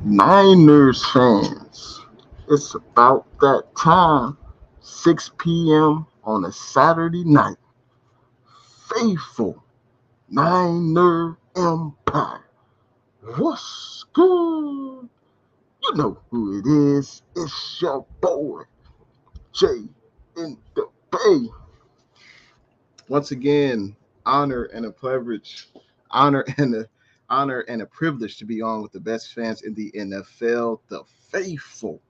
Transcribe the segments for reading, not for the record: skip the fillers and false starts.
Niners fans, it's about that time. 6 p.m. on a Saturday night. Faithful Niner Empire. What's good? You know who it is. It's your boy, Jay in the Bay. Once again, honor and a privilege, honor and a privilege to be on with the best fans in the NFL, the faithful,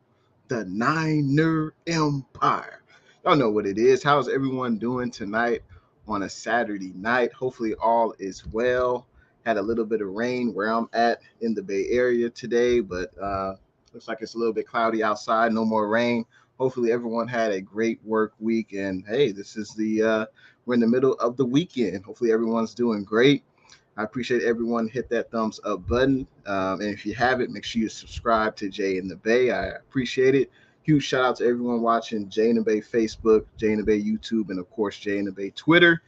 the Niner Empire. Y'all know what it is. How's everyone doing tonight on a Saturday night? Hopefully, all is well. Had a little bit of rain where I'm at in the Bay Area today, but looks like it's a little bit cloudy outside. No more rain. Hopefully, everyone had a great work week. And hey, this is we're in the middle of the weekend. Hopefully, everyone's doing great. I appreciate everyone hit that thumbs up button. And if you haven't, make sure you subscribe to Jay in the Bay. I appreciate it. Huge shout out to everyone watching Jay in the Bay Facebook, Jay in the Bay YouTube, and of course Jay in the Bay Twitter.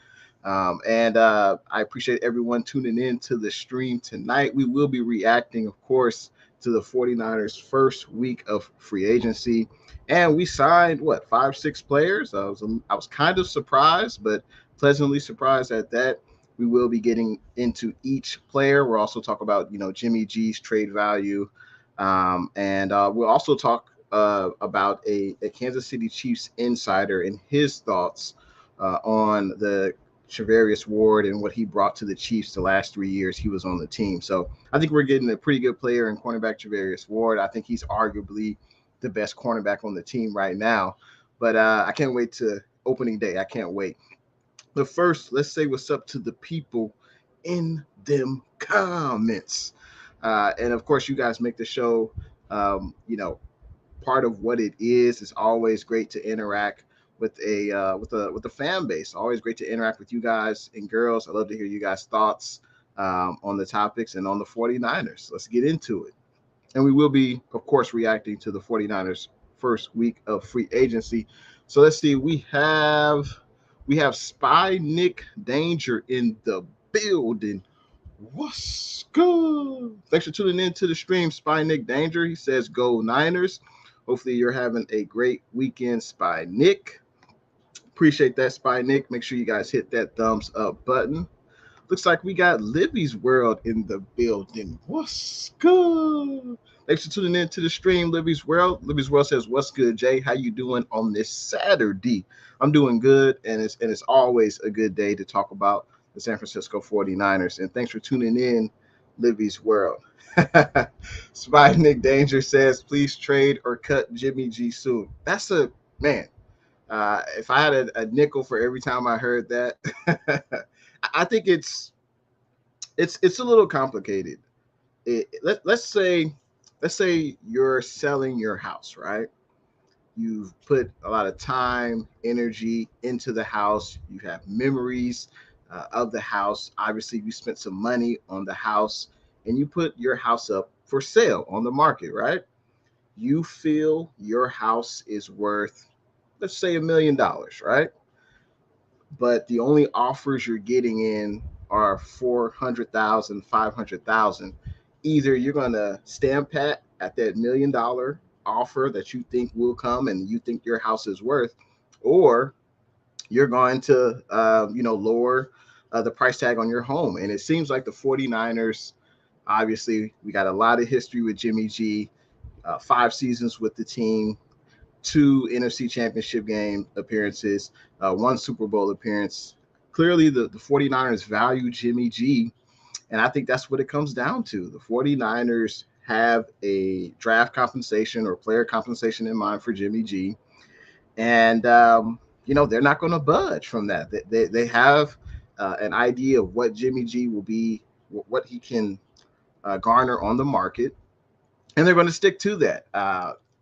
And I appreciate everyone tuning in to the stream tonight. We will be reacting, of course, to the 49ers first week of free agency. And we signed what, 5-6 players. I was kind of surprised, but pleasantly surprised at that. We will be getting into each player. We'll also talk about, Jimmy G's trade value. And we'll also talk about a Kansas City Chiefs insider and his thoughts on the Charvarius Ward and what he brought to the Chiefs the last 3 years he was on the team. So I think we're getting a pretty good player in cornerback Charvarius Ward. I think he's arguably the best cornerback on the team right now. But I can't wait to opening day. I can't wait. But first, let's say what's up to the people in them comments. And of course, you guys make the show, part of what it is. It's always great to interact with a fan base. Always great to interact with you guys and girls. I love to hear you guys' thoughts on the topics and on the 49ers. Let's get into it. And we will be, of course, reacting to the 49ers first week of free agency. So let's see. We have Spy Nick Danger in the building. What's good? Thanks for tuning in to the stream, Spy Nick Danger. He says, "Go Niners." Hopefully, you're having a great weekend, Spy Nick. Appreciate that, Spy Nick. Make sure you guys hit that thumbs up button. Looks like we got Libby's World in the building. What's good? Thanks for tuning in to the stream, Libby's World. Libby's World says, "What's good, Jay? How you doing on this Saturday?" I'm doing good, and it's always a good day to talk about the San Francisco 49ers. And thanks for tuning in, Libby's World. Spy Nick Danger says, "Please trade or cut Jimmy G soon." That's a man. If I had a nickel for every time I heard that, I think it's a little complicated. Let's say you're selling your house, right? You've put a lot of time, energy into the house. You have memories of the house. Obviously, you spent some money on the house, and you put your house up for sale on the market, right? You feel your house is worth, let's say, $1 million, right? But the only offers you're getting in are 400,000, 500,000. Either you're going to stand pat at that $1 million offer that you think will come and you think your house is worth, or you're going to, lower the price tag on your home. And it seems like the 49ers, obviously, we got a lot of history with Jimmy G, 5 seasons with the team, 2 NFC Championship game appearances, 1 Super Bowl appearance. Clearly, the 49ers value Jimmy G, and I think that's what it comes down to. The 49ers have a draft compensation or player compensation in mind for Jimmy G, and they're not going to budge from that. They have an idea of what Jimmy G will be, what he can garner on the market, and they're going to stick to that.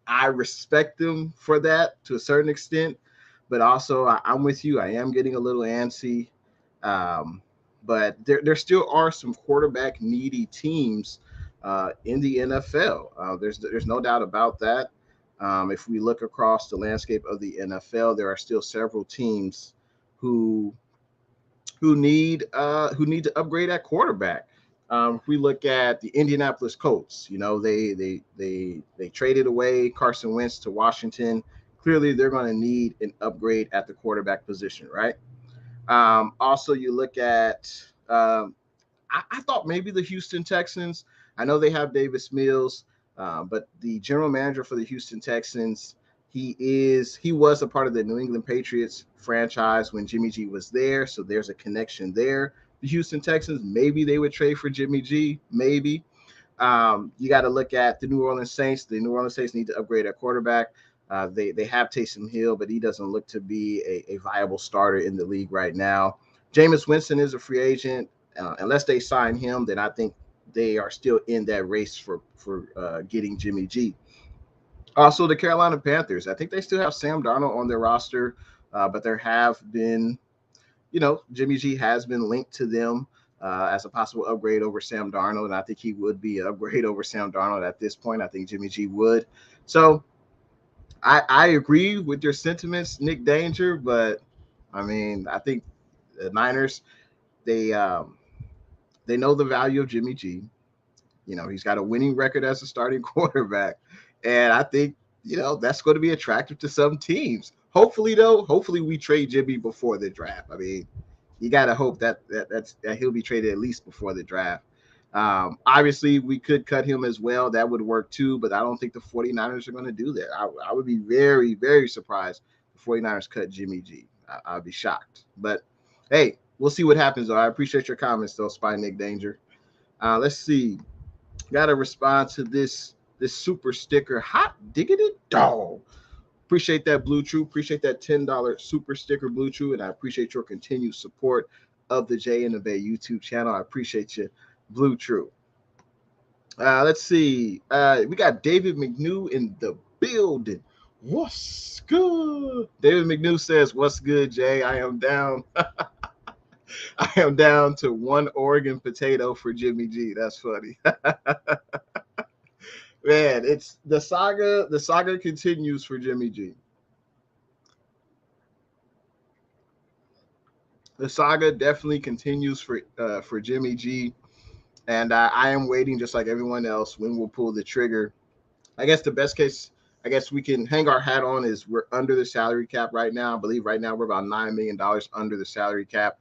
I respect them for that to a certain extent, but also I'm with you. I am getting a little antsy, but there still are some quarterback needy teams in the NFL. There's no doubt about that. If we look across the landscape of the NFL, there are still several teams who need to upgrade at quarterback. If we look at the Indianapolis Colts, you know, they traded away Carson Wentz to Washington. Clearly, they're going to need an upgrade at the quarterback position, right? Also, you look at I thought maybe the Houston Texans. I know they have Davis Mills, but the general manager for the Houston Texans, he was a part of the New England Patriots franchise when Jimmy G was there, so there's a connection there. The Houston Texans, maybe they would trade for Jimmy G, maybe. You got to look at the New Orleans Saints. The New Orleans Saints need to upgrade at quarterback. They have Taysom Hill, but he doesn't look to be a viable starter in the league right now. Jameis Winston is a free agent. Unless they sign him, then I think they are still in that race for getting Jimmy G. Also, the Carolina Panthers. I think they still have Sam Darnold on their roster, but there have been, you know, Jimmy G has been linked to them as a possible upgrade over Sam Darnold, and I think he would be an upgrade over Sam Darnold at this point. I think Jimmy G would. So I agree with your sentiments, Nick Danger, but I mean, I think the Niners, they they know the value of Jimmy G. You know, he's got a winning record as a starting quarterback. And I think, you know, that's going to be attractive to some teams. Hopefully, though, hopefully we trade Jimmy before the draft. I mean, you got to hope that he'll be traded at least before the draft. Obviously, we could cut him as well. That would work too, but I don't think the 49ers are going to do that. I would be very, very surprised if the 49ers cut Jimmy G. I'd be shocked. But, hey, we'll see what happens, though. I appreciate your comments, though, Spy Nick Danger. Let's see. Got to respond to this super sticker. Hot diggity dog. Appreciate that, Blue True. Appreciate that $10 super sticker, Blue True. And I appreciate your continued support of the Jay and the Bay YouTube channel. I appreciate you, Blue True. Let's see. We got David McNew in the building. What's good? David McNew says, what's good, Jay? I am down. I am down to one Oregon potato for Jimmy G. That's funny. Man, it's the saga. The saga continues for Jimmy G. The saga definitely continues for Jimmy G. And I am waiting, just like everyone else, when we'll pull the trigger. I guess the best case, I guess we can hang our hat on is we're under the salary cap right now. I believe right now we're about $9 million under the salary cap.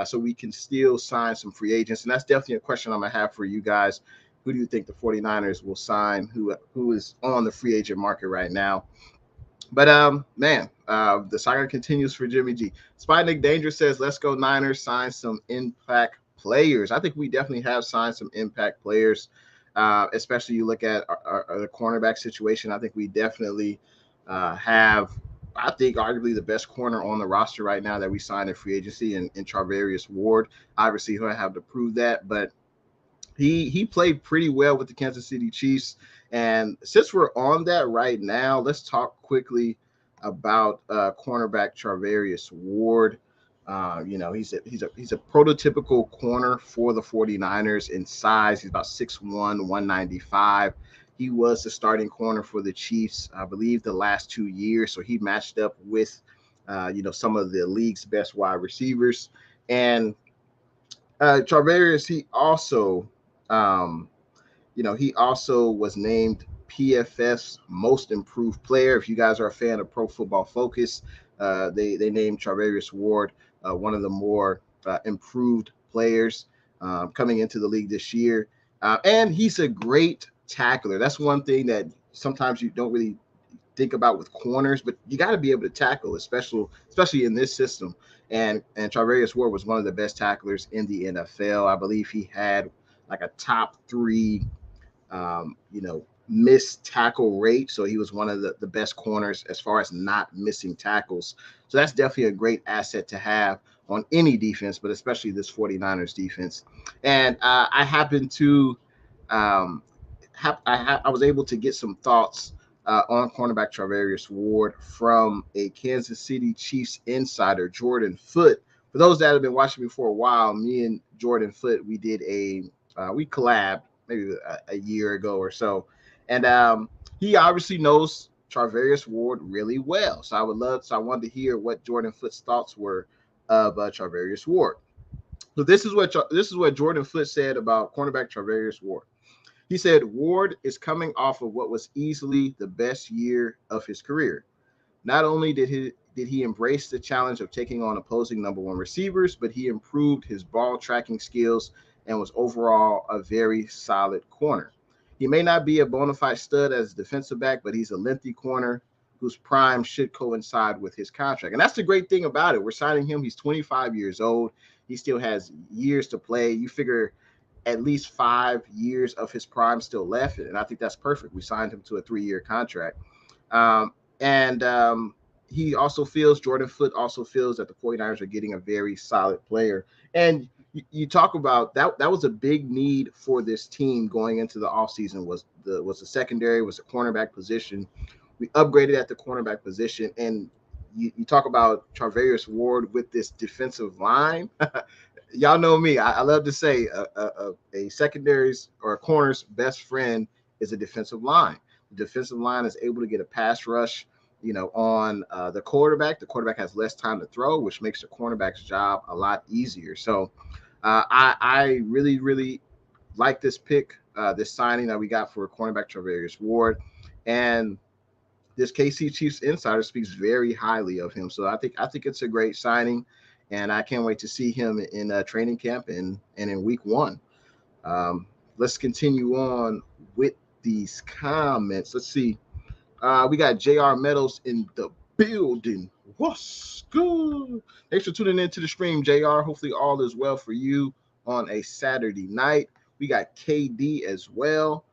So we can still sign some free agents. And that's definitely a question I'm going to have for you guys. Who do you think the 49ers will sign? Who is on the free agent market right now? But, man, the saga continues for Jimmy G. Spy Nick Danger says, let's go Niners, sign some impact players. I think we definitely have signed some impact players, especially you look at the cornerback situation. I think we definitely have – I think arguably the best corner on the roster right now that we signed in free agency in Charvarius Ward. Obviously, he'll have to prove that, but he played pretty well with the Kansas City Chiefs. And since we're on that right now, let's talk quickly about cornerback Charvarius Ward. You know, he's a prototypical corner for the 49ers in size. He's about 6'1", 195. He was the starting corner for the Chiefs, I believe, the last 2 years. So he matched up with, you know, some of the league's best wide receivers. And Charvarius, he also, you know, he also was named PFF's Most Improved Player. If you guys are a fan of Pro Football Focus, they named Charvarius Ward one of the more improved players coming into the league this year. And he's a great tackler. That's one thing that sometimes you don't really think about with corners, but you got to be able to tackle, especially in this system. And Charvarius Ward was one of the best tacklers in the NFL. I believe he had like a top 3, you know, missed tackle rate. So he was one of the best corners as far as not missing tackles. So that's definitely a great asset to have on any defense, but especially this 49ers defense. And I happened to I was able to get some thoughts on cornerback Charvarius Ward from a Kansas City Chiefs insider, Jordan Foote. For those that have been watching me for a while, me and Jordan Foote, we did we collabed maybe a year ago or so. And he obviously knows Charvarius Ward really well. So I wanted to hear what Jordan Foote's thoughts were of Charvarius Ward. So this is what Jordan Foote said about cornerback Charvarius Ward. He said Ward is coming off of what was easily the best year of his career. Not only did he embrace the challenge of taking on opposing number one receivers, but he improved his ball tracking skills and was overall a very solid corner. He may not be a bona fide stud as a defensive back, but he's a lengthy corner whose prime should coincide with his contract. And that's the great thing about it. We're signing him. He's 25 years old. He still has years to play. You figure at least 5 years of his prime still left. And I think that's perfect. We signed him to a 3-year contract. And he also feels, Jordan Foote also feels that the 49ers are getting a very solid player. And you talk about that was a big need for this team going into the offseason was the secondary, was the cornerback position. We upgraded at the cornerback position. And you talk about Charvarius Ward with this defensive line. Y'all know me. I love to say a secondary's or a corner's best friend is a defensive line. The defensive line is able to get a pass rush, on the quarterback. The quarterback has less time to throw, which makes the cornerback's job a lot easier. So I really, really like this pick, this signing that we got for cornerback Charvarius Ward. And this KC Chiefs insider speaks very highly of him. So I think it's a great signing, and I can't wait to see him in training camp and in week 1. Let's continue on with these comments. Let's see. We got JR Meadows in the building. What's good? Thanks for tuning in to the stream, JR. Hopefully all is well for you on a Saturday night. We got KD as well.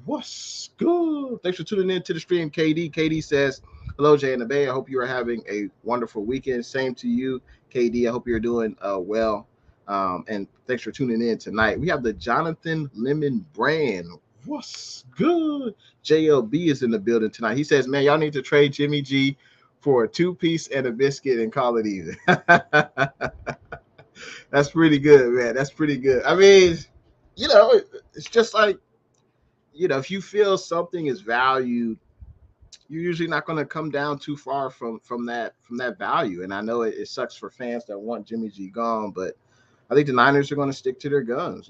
What's good? Thanks for tuning in to the stream, KD. KD says, hello, Jay and the Bay. I hope you are having a wonderful weekend. Same to you, KD. I hope you're doing well. And thanks for tuning in tonight. We have the Jonathan Lemon brand. What's good? JLB is in the building tonight. He says, man, y'all need to trade Jimmy G for a 2-piece and a biscuit and call it even. That's pretty good, man. That's pretty good. I mean, it's just like, if you feel something is valued, you're usually not going to come down too far from that value. And I know it sucks for fans that want Jimmy G gone, but I think the Niners are going to stick to their guns,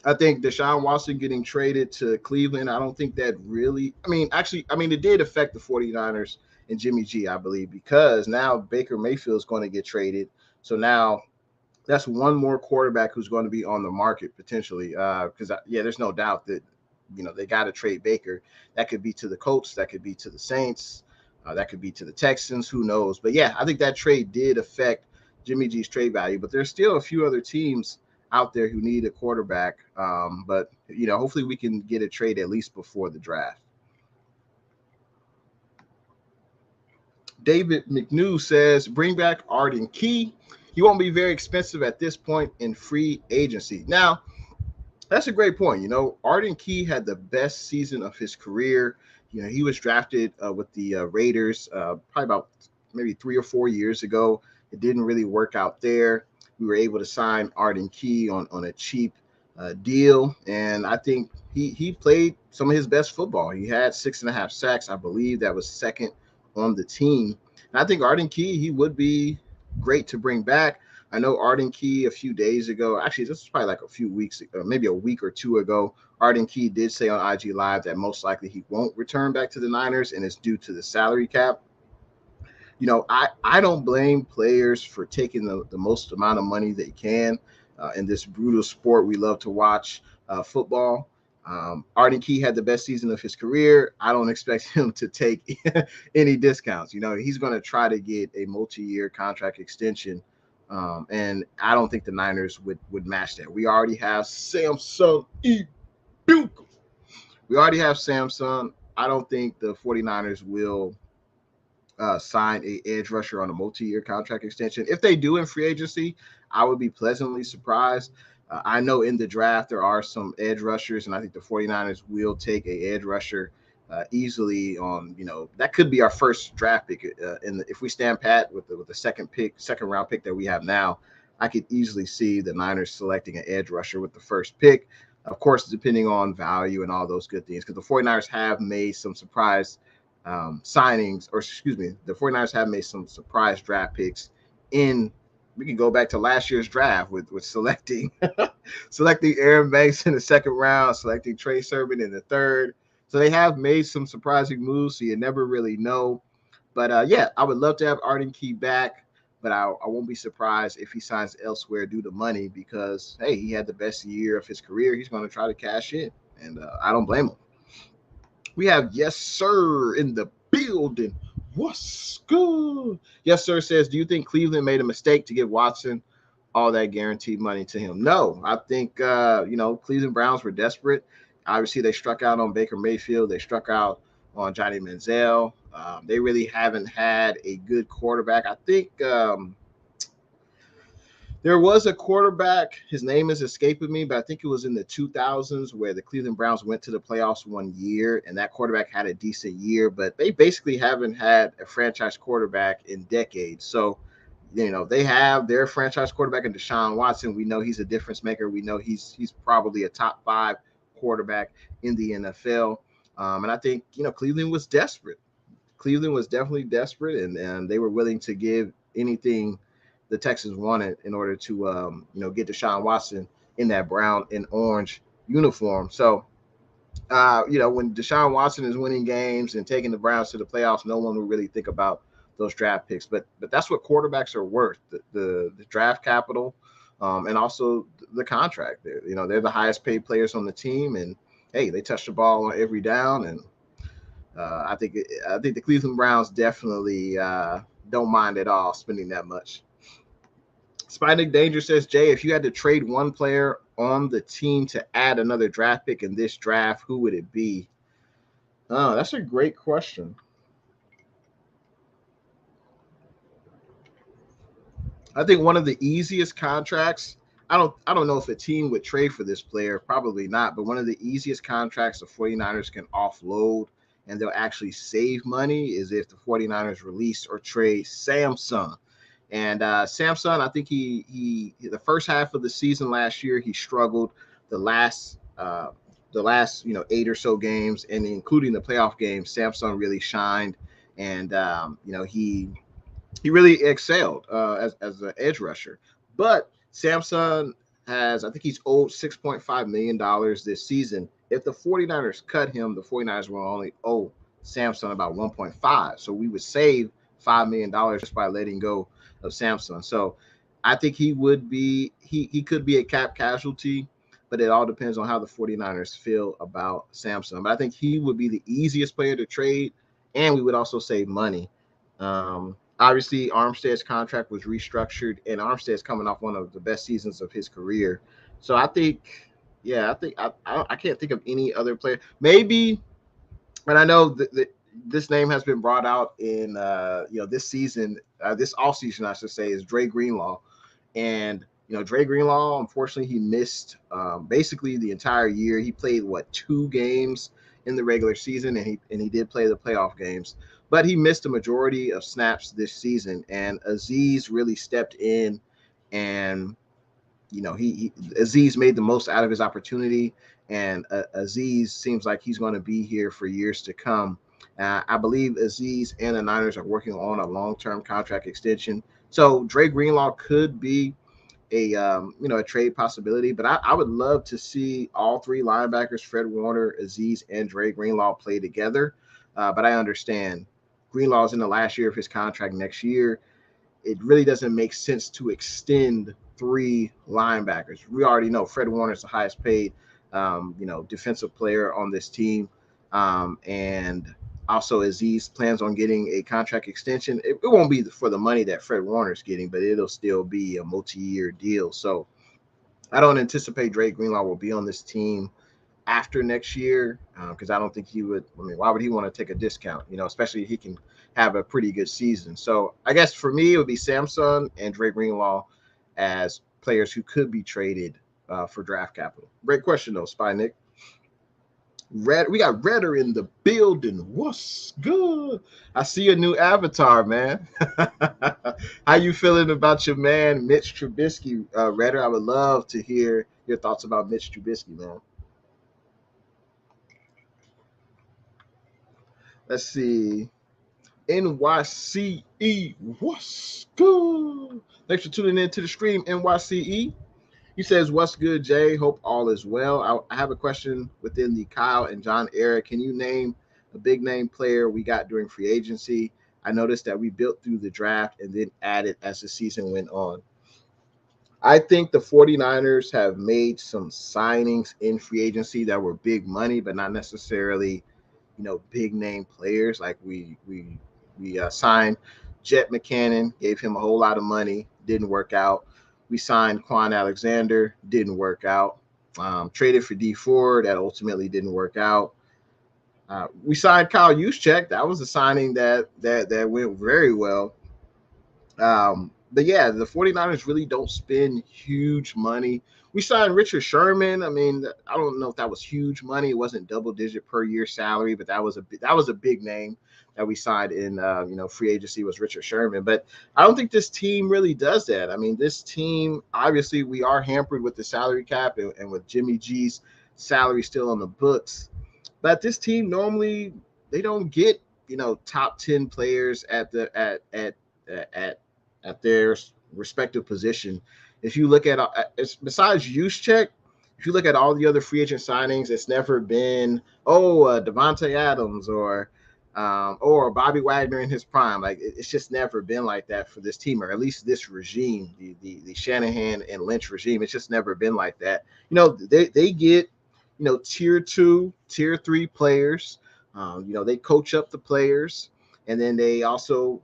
I think Deshaun Watson getting traded to Cleveland, I don't think that really – it did affect the 49ers and Jimmy G, I believe, because now Baker Mayfield is going to get traded. So now that's one more quarterback who's going to be on the market potentially because, there's no doubt that, they got to trade Baker. That could be to the Colts. That could be to the Saints. That could be to the Texans. Who knows? But, I think that trade did affect Jimmy G's trade value. But there's still a few other teams out there who need a quarterback. But hopefully we can get a trade at least before the draft. David McNew says, bring back Arden Key. He won't be very expensive at this point in free agency. Now, that's a great point. Arden Key had the best season of his career. He was drafted with the Raiders probably about maybe 3 or 4 years ago. It didn't really work out there. We were able to sign Arden Key on a cheap deal, and I think he played some of his best football. He had 6.5 sacks. I believe that was second on the team. And I think Arden Key, he would be great to bring back. I know Arden Key a few days ago, actually this was probably like a few weeks ago, maybe a week or two ago, Arden Key did say on IG Live that most likely he won't return back to the Niners, and it's due to the salary cap. I don't blame players for taking the most amount of money they can in this brutal sport we love to watch, football. Arden Key had the best season of his career. I don't expect him to take any discounts. He's going to try to get a multi-year contract extension. And I don't think the Niners would match that. We already have Samson Ebukam. We already have Samson. I don't think the 49ers will sign a edge rusher on a multi-year contract extension. If they do in free agency, I would be pleasantly surprised. I know in the draft there are some edge rushers, and I think the 49ers will take a edge rusher easily on, that could be our first draft pick. If we stand pat with the second round pick that we have now, I could easily see the Niners selecting an edge rusher with the first pick. Of course, depending on value and all those good things, because the 49ers have made some surprise signings, the 49ers have made some surprise draft picks in we can go back to last year's draft with selecting selecting Aaron Banks in the second round, selecting Trey Sermon in the third. So they have made some surprising moves, so you never really know. But yeah, I would love to have Arden Key back, but I won't be surprised if he signs elsewhere due to money because, hey, he had the best year of his career. He's going to try to cash in, and I don't blame him. We have Yes Sir in the building. What's good? Yes Sir says, do you think Cleveland made a mistake to give Watson all that guaranteed money to him? No, I think, Cleveland Browns were desperate. Obviously, they struck out on Baker Mayfield. They struck out on Johnny Manziel. They really haven't had a good quarterback. I think there was a quarterback, his name is escaping me, but I think it was in the 2000s where the Cleveland Browns went to the playoffs one year, and that quarterback had a decent year, but they basically haven't had a franchise quarterback in decades. So, they have their franchise quarterback in Deshaun Watson. We know he's a difference maker. We know he's probably a top 5 quarterback in the NFL. And I think, Cleveland was desperate. Cleveland was definitely desperate, and they were willing to give anything the Texans wanted in order to, get Deshaun Watson in that brown and orange uniform. So, when Deshaun Watson is winning games and taking the Browns to the playoffs, no one will really think about those draft picks. But that's what quarterbacks are worth, the draft capital, and also the contract. They're the highest paid players on the team, and hey, they touch the ball on every down. And I think the Cleveland Browns definitely don't mind at all spending that much. Spinic Danger says, Jay, if you had to trade one player on the team to add another draft pick in this draft, who would it be? Oh, that's a great question. I think one of the easiest contracts, I don't know if a team would trade for this player, probably not, but one of the easiest contracts the 49ers can offload and they'll actually save money is if the 49ers release or trade Samson. And Samson, I think he the first half of the season last year, he struggled. The last 8 or so games, and including the playoff games, Samson really shined, and he really excelled as an edge rusher. But Samson I think he's owed $6.5 million this season. If the 49ers cut him, the 49ers will only owe Samson about 1.5. So we would save $5 million just by letting go of Samson. So I think he could be a cap casualty, but it all depends on how the 49ers feel about Samson. But I think he would be the easiest player to trade, and we would also save money. Obviously, Armstead's contract was restructured, and Armstead's coming off one of the best seasons of his career. So I think I can't think of any other player. Maybe, and I know that this name has been brought out in this season, this offseason, I should say, is Dre Greenlaw. And Dre Greenlaw, unfortunately, he missed basically the entire year. He played 2 games in the regular season, and he did play the playoff games, but he missed a majority of snaps this season. And Aziz really stepped in, and Aziz made the most out of his opportunity. And Aziz seems like he's going to be here for years to come. I believe Aziz and the Niners are working on a long-term contract extension. So Dre Greenlaw could be a trade possibility, but I would love to see all 3 linebackers, Fred Warner, Aziz, and Dre Greenlaw, play together. But I understand Greenlaw's in the last year of his contract next year. It really doesn't make sense to extend 3 linebackers. We already know Fred Warner is the highest paid, defensive player on this team. And also Aziz plans on getting a contract extension. It won't be for the money that Fred Warner's getting, but it'll still be a multi-year deal. So I don't anticipate Dre Greenlaw will be on this team after next year because I don't think he would. I mean, why would he want to take a discount? Especially if he can have a pretty good season. So I guess for me, it would be Samson and Dre Greenlaw as players who could be traded for draft capital. Great question, though, Spy Nick. We got Redder in the building. What's good? I see a new avatar, man. How you feeling about your man, Mitch Trubisky, Redder? I would love to hear your thoughts about Mitch Trubisky, man. Let's see. NYCE, what's good? Thanks for tuning in to the stream, NYCE. He says, what's good, Jay? Hope all is well. I have a question within the Kyle and John era. Can you name a big name player we got during free agency? I noticed that we built through the draft and then added as the season went on. I think the 49ers have made some signings in free agency that were big money, but not necessarily, big name players. Like we signed Jet McCannon, gave him a whole lot of money, didn't work out. We signed Quan Alexander, didn't work out. Traded for D Ford, that ultimately didn't work out. We signed Kyle Juszczyk. That was a signing that went very well. But yeah, the 49ers really don't spend huge money. We signed Richard Sherman. I mean, I don't know if that was huge money. It wasn't double-digit per year salary, but that was a big name that we signed in free agency was Richard Sherman. But I don't think this team really does that. I mean, this team, obviously, we are hampered with the salary cap and with Jimmy G's salary still on the books. But this team normally they don't get top 10 players at their respective position. If you look at besides Juszczyk, if you look at all the other free agent signings, it's never been Devontae Adams or Bobby Wagner in his prime. Like it's just never been like that for this team, or at least this regime, the Shanahan and Lynch regime. It's just never been like that. They get tier 2, tier 3 players. They coach up the players. And then they also,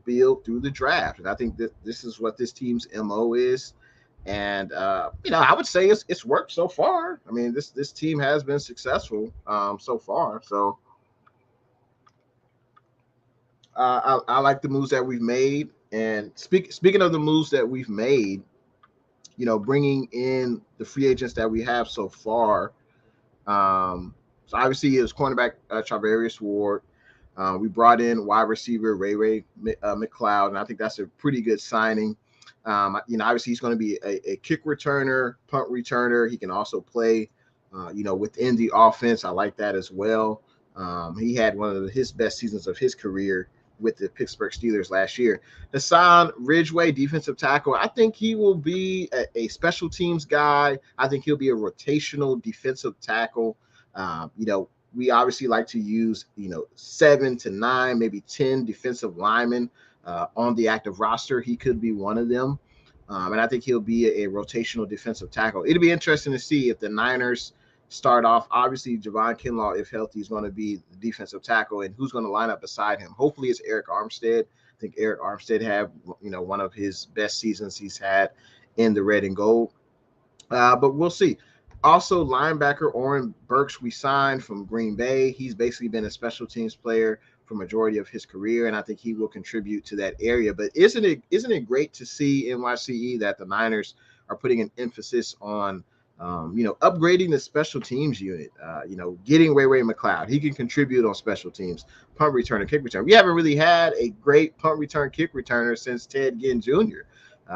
build through the draft. And I think that this is what this team's MO is. And, I would say it's worked so far. I mean, this team has been successful so far. So I like the moves that we've made. And speaking of the moves that we've made, bringing in the free agents that we have so far. So obviously it was cornerback Charvarius Ward. We brought in wide receiver Ray McLeod, and I think that's a pretty good signing. Obviously he's going to be a kick returner, punt returner. He can also play, within the offense. I like that as well. He had one of his best seasons of his career with the Pittsburgh Steelers last year. Hassan Ridgeway, defensive tackle. I think he will be a special teams guy. I think he'll be a rotational defensive tackle. We obviously like to use, 7 to 9, maybe 10 defensive linemen on the active roster. He could be one of them. And I think he'll be a rotational defensive tackle. It'll be interesting to see if the Niners start off. Obviously, Javon Kinlaw, if healthy, is going to be the defensive tackle, and who's going to line up beside him. Hopefully it's Eric Armstead. I think Eric Armstead had, one of his best seasons he's had in the red and gold. But we'll see. Also, linebacker Oren Burks we signed from Green Bay. He's basically been a special teams player for majority of his career, and I think he will contribute to that area. But isn't it great to see NYCE that the Niners are putting an emphasis on, upgrading the special teams unit? Getting Ray McLeod. He can contribute on special teams, punt return and kick return. We haven't really had a great punt return kick returner since Ted Ginn Jr.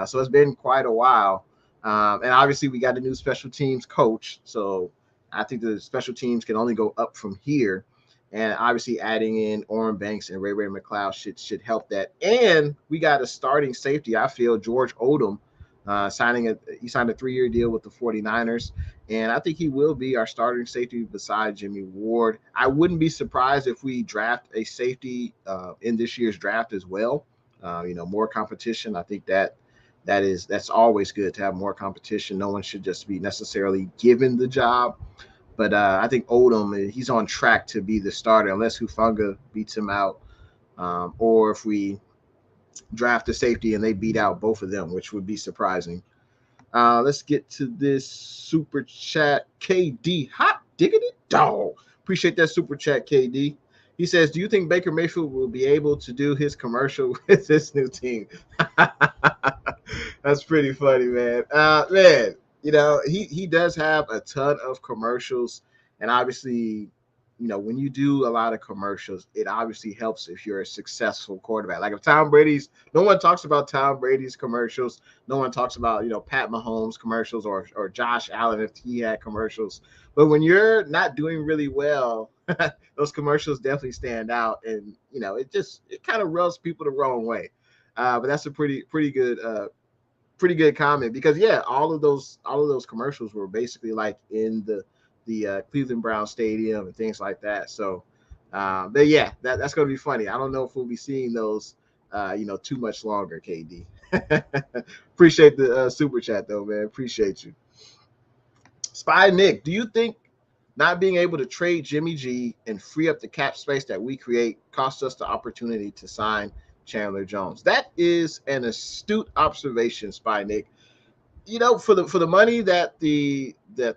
So it's been quite a while. And obviously we got a new special teams coach. So I think the special teams can only go up from here. And obviously adding in Oren Banks and Ray McLeod should help that. And we got a starting safety. I feel George Odom he signed a 3-year deal with the 49ers. And I think he will be our starting safety beside Jimmy Ward. I wouldn't be surprised if we draft a safety in this year's draft as well. More competition. I think that's always good to have more competition. No one should just be necessarily given the job. But I think Odom, he's on track to be the starter unless Hufanga beats him out, or if we draft a safety and they beat out both of them, which would be surprising. Let's get to this super chat. KD, hot diggity dog. Appreciate that super chat, KD. He says, do you think Baker Mayfield will be able to do his commercial with this new team? That's pretty funny, man. He does have a ton of commercials, and obviously, when you do a lot of commercials, it obviously helps if you're a successful quarterback. Like if Tom Brady's, no one talks about Tom Brady's commercials. No one talks about, Pat Mahomes commercials or Josh Allen if he had commercials. But when you're not doing really well, those commercials definitely stand out. And, it kind of rubs people the wrong way. But that's a pretty good comment because all of those commercials were basically like in the Cleveland Brown Stadium and things like that. So, but yeah, that's going to be funny. I don't know if we'll be seeing those, too much longer. KD, appreciate the super chat though, man. Appreciate you. Spy Nick, do you think not being able to trade Jimmy G and free up the cap space that we create costs us the opportunity to sign Chandler Jones? That is an astute observation, Spy Nick. For the money that the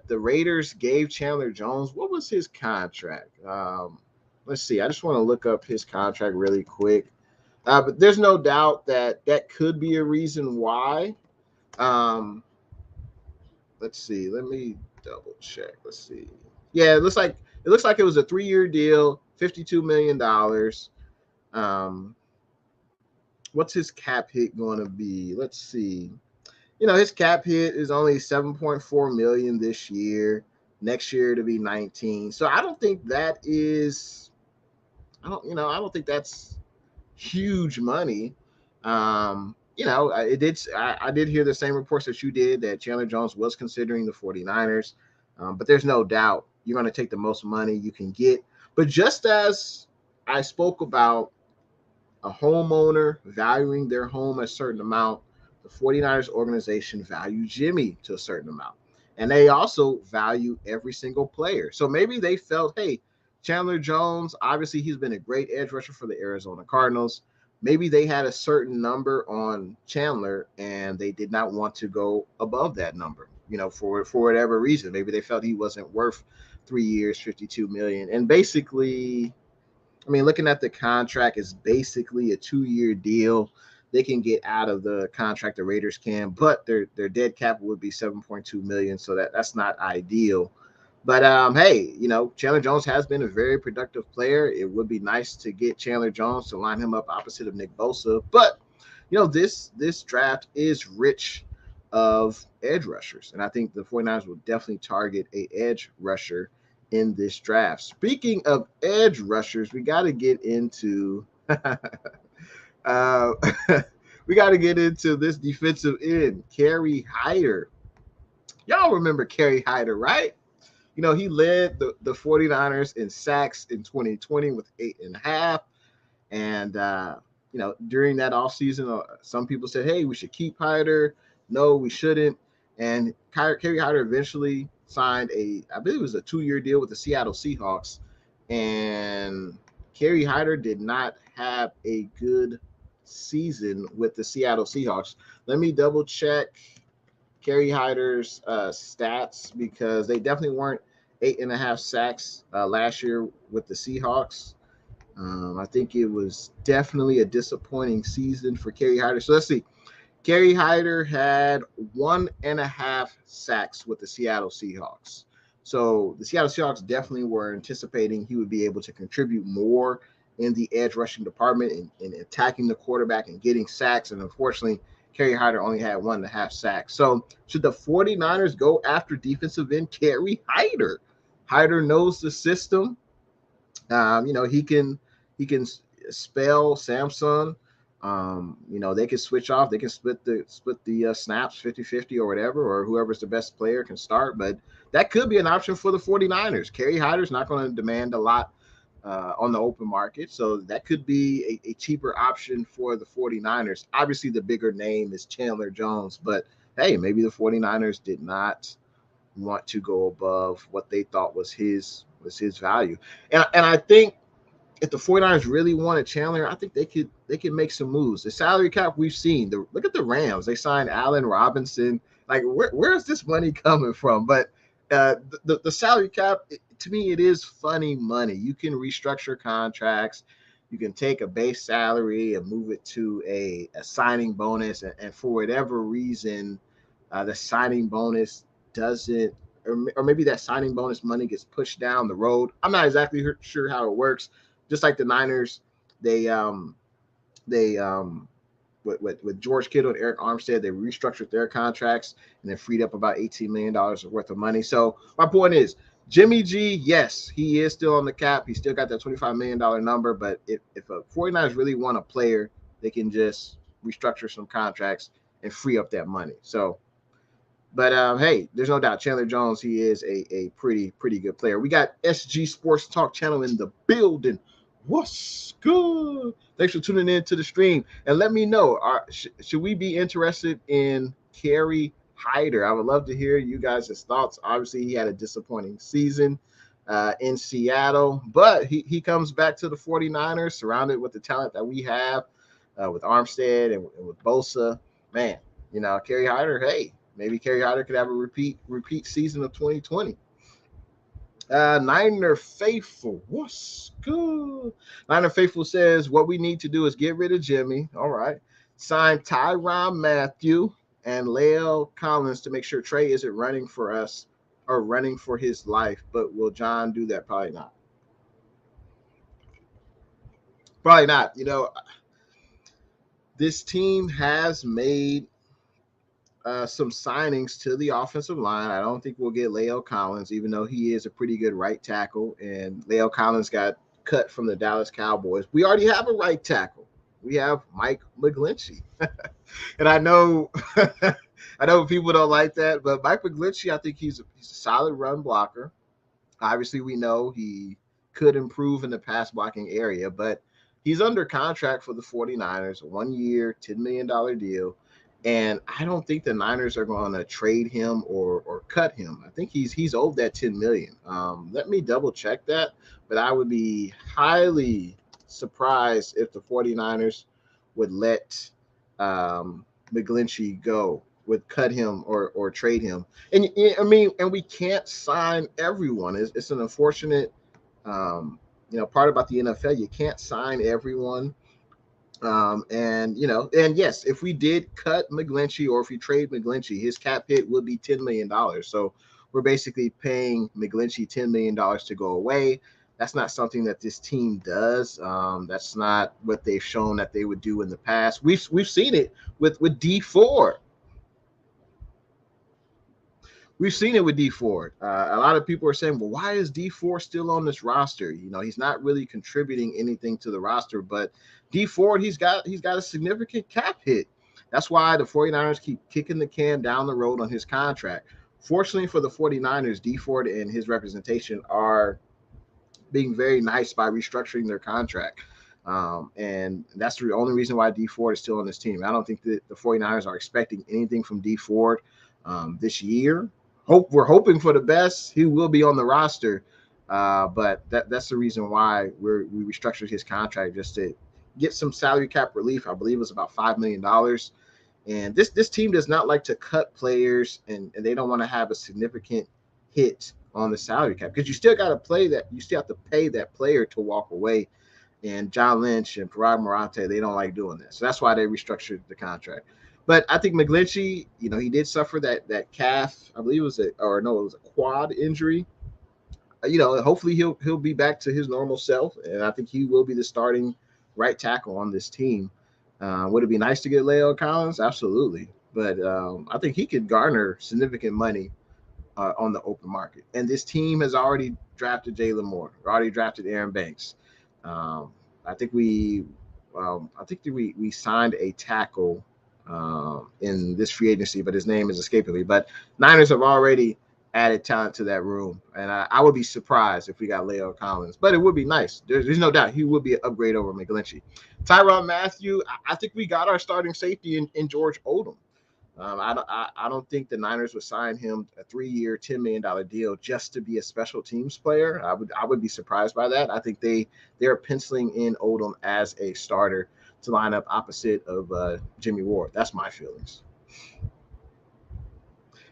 Raiders gave Chandler Jones, what was his contract? Let's see. I just want to look up his contract really quick. But there's no doubt that could be a reason why. Let's see. Let me double check. Let's see. Yeah, it looks like it was a 3-year deal, $52 million. What's his cap hit going to be? Let's see. His cap hit is only 7.4 million this year. Next year to be 19. So I don't think that is. I don't think that's huge money. I did hear the same reports that you did that Chandler Jones was considering the 49ers. But there's no doubt you're going to take the most money you can get. But just as I spoke about a homeowner valuing their home a certain amount, the 49ers organization value Jimmy to a certain amount. And they also value every single player. So maybe they felt, hey, Chandler Jones, obviously he's been a great edge rusher for the Arizona Cardinals. Maybe they had a certain number on Chandler and they did not want to go above that number, for whatever reason. Maybe they felt he wasn't worth 3 years, $52 million. And basically, looking at the contract, it's basically a 2-year deal. They can get out of the contract, the Raiders can, but their dead cap would be $7.2 million, so that's not ideal. But hey, Chandler Jones has been a very productive player. It would be nice to get Chandler Jones to line him up opposite of Nick Bosa, but this draft is rich of edge rushers, and I think the 49ers will definitely target a edge rusher in this draft. Speaking of edge rushers, we got to get into we got to get into this defensive end, Kerry Hyder. Y'all remember Kerry Hyder, right? He led the 49ers in sacks in 2020 with 8.5. And, during that offseason, some people said, hey, we should keep Hyder. No, we shouldn't. And Kerry Hyder eventually signed I believe it was a 2-year deal with the Seattle Seahawks. And Kerry Hyder did not have a good season with the Seattle Seahawks. Let me double check Kerry Hyder's stats because they definitely weren't 8.5 sacks last year with the Seahawks. I think it was definitely a disappointing season for Kerry Hyder. So let's see. Kerry Hyder had 1.5 sacks with the Seattle Seahawks. So the Seattle Seahawks definitely were anticipating he would be able to contribute more in the edge rushing department and attacking the quarterback and getting sacks. And unfortunately, Kerry Hyder only had 1.5 sacks. So should the 49ers go after defensive end Kerry Hyder? Hyder knows the system. He can spell Samsung. They can switch off. They can split the snaps 50-50 or whatever, or whoever's the best player can start. But that could be an option for the 49ers. Kerry Hyder's not going to demand a lot on the open market. So that could be a cheaper option for the 49ers. Obviously, the bigger name is Chandler Jones. But, hey, maybe the 49ers did not want to go above what they thought was his value. And I think if the 49ers really wanted Chandler, I think they could make some moves. The salary cap we've seen, look at the Rams. They signed Allen Robinson. Like, where is this money coming from? But the salary cap, to me, it is funny money. You can restructure contracts. You can take a base salary and move it to a signing bonus. And for whatever reason, the signing bonus doesn't or maybe that signing bonus money gets pushed down the road. I'm not exactly sure how it works. Just like the Niners, they with George Kittle and Eric Armstead, they restructured their contracts and then freed up about $18 million worth of money. So my point is, Jimmy G, yes, he is still on the cap. He still got that $25 million number. But if a 49ers really want a player, they can just restructure some contracts and free up that money. So, but hey, there's no doubt Chandler Jones, he is a pretty good player. We got SG Sports Talk channel in the building. What's good? Thanks for tuning in to the stream. And let me know, should we be interested in Kerry Hyder? I would love to hear you guys' thoughts. Obviously, he had a disappointing season in Seattle, but he comes back to the 49ers, surrounded with the talent that we have with Armstead and with Bosa. Man, Kerry Hyder, hey, maybe Kerry Hyder could have a repeat season of 2020. Niner Faithful, what's good? Niner Faithful says, what we need to do is get rid of Jimmy. All right. Sign Tyrann Mathieu and La'el Collins to make sure Trey isn't running for us or running for his life. But will John do that? Probably not. Probably not. This team has made some signings to the offensive line. I don't think we'll get La'el Collins, even though he is a pretty good right tackle. And La'el Collins got cut from the Dallas Cowboys. We already have a right tackle. We have Mike McGlinchey. And I know people don't like that, but Mike McGlinchey, I think he's a solid run blocker. Obviously, we know he could improve in the pass blocking area, but he's under contract for the 49ers, 1 year, $10 million deal. And I don't think the Niners are going to trade him or cut him. I think he's owed that $10 million. Let me double check that, but I would be highly surprised if the 49ers would let McGlinchey go, would cut him or trade him. And we can't sign everyone. It's an unfortunate part about the NFL. You can't sign everyone. And yes, if we did cut McGlinchey or if we trade McGlinchey, his cap hit would be $10 million. So we're basically paying McGlinchey $10 million to go away. That's not something that this team does. That's not what they've shown that they would do in the past. We've seen it with D Ford. We've seen it with D Ford. A lot of people are saying, well, why is D Ford still on this roster? He's not really contributing anything to the roster, but D Ford, he's got a significant cap hit. That's why the 49ers keep kicking the can down the road on his contract. Fortunately for the 49ers, D Ford and his representation are being very nice by restructuring their contract. And that's the only reason why D Ford is still on this team. I don't think that the 49ers are expecting anything from D Ford this year. We're hoping for the best. He will be on the roster, but that's the reason why we restructured his contract, just to get some salary cap relief. I believe it was about $5 million. And this team does not like to cut players, and they don't want to have a significant hit on the salary cap, because you still got to play that. You still have to pay that player to walk away. And John Lynch and Parag Marante, they don't like doing that. So that's why they restructured the contract. But I think McGlinchey, he did suffer that calf. I believe it was a quad injury. Hopefully he'll be back to his normal self, and I think he will be the starting right tackle on this team. Would it be nice to get La'el Collins? Absolutely. But I think he could garner significant money on the open market. And this team has already drafted Jalen Moore, already drafted Aaron Banks. I think we signed a tackle in this free agency, but his name is escaping me. But Niners have already added talent to that room, and I would be surprised if we got La'el Collins, but it would be nice. There's no doubt he would be an upgrade over McGlinchey. Tyrann Mathieu, I think we got our starting safety in George Odom. I don't think the Niners would sign him a 3-year, $10 million deal just to be a special teams player. I would be surprised by that. I think they're penciling in Odom as a starter to line up opposite of Jimmy Ward. That's my feelings.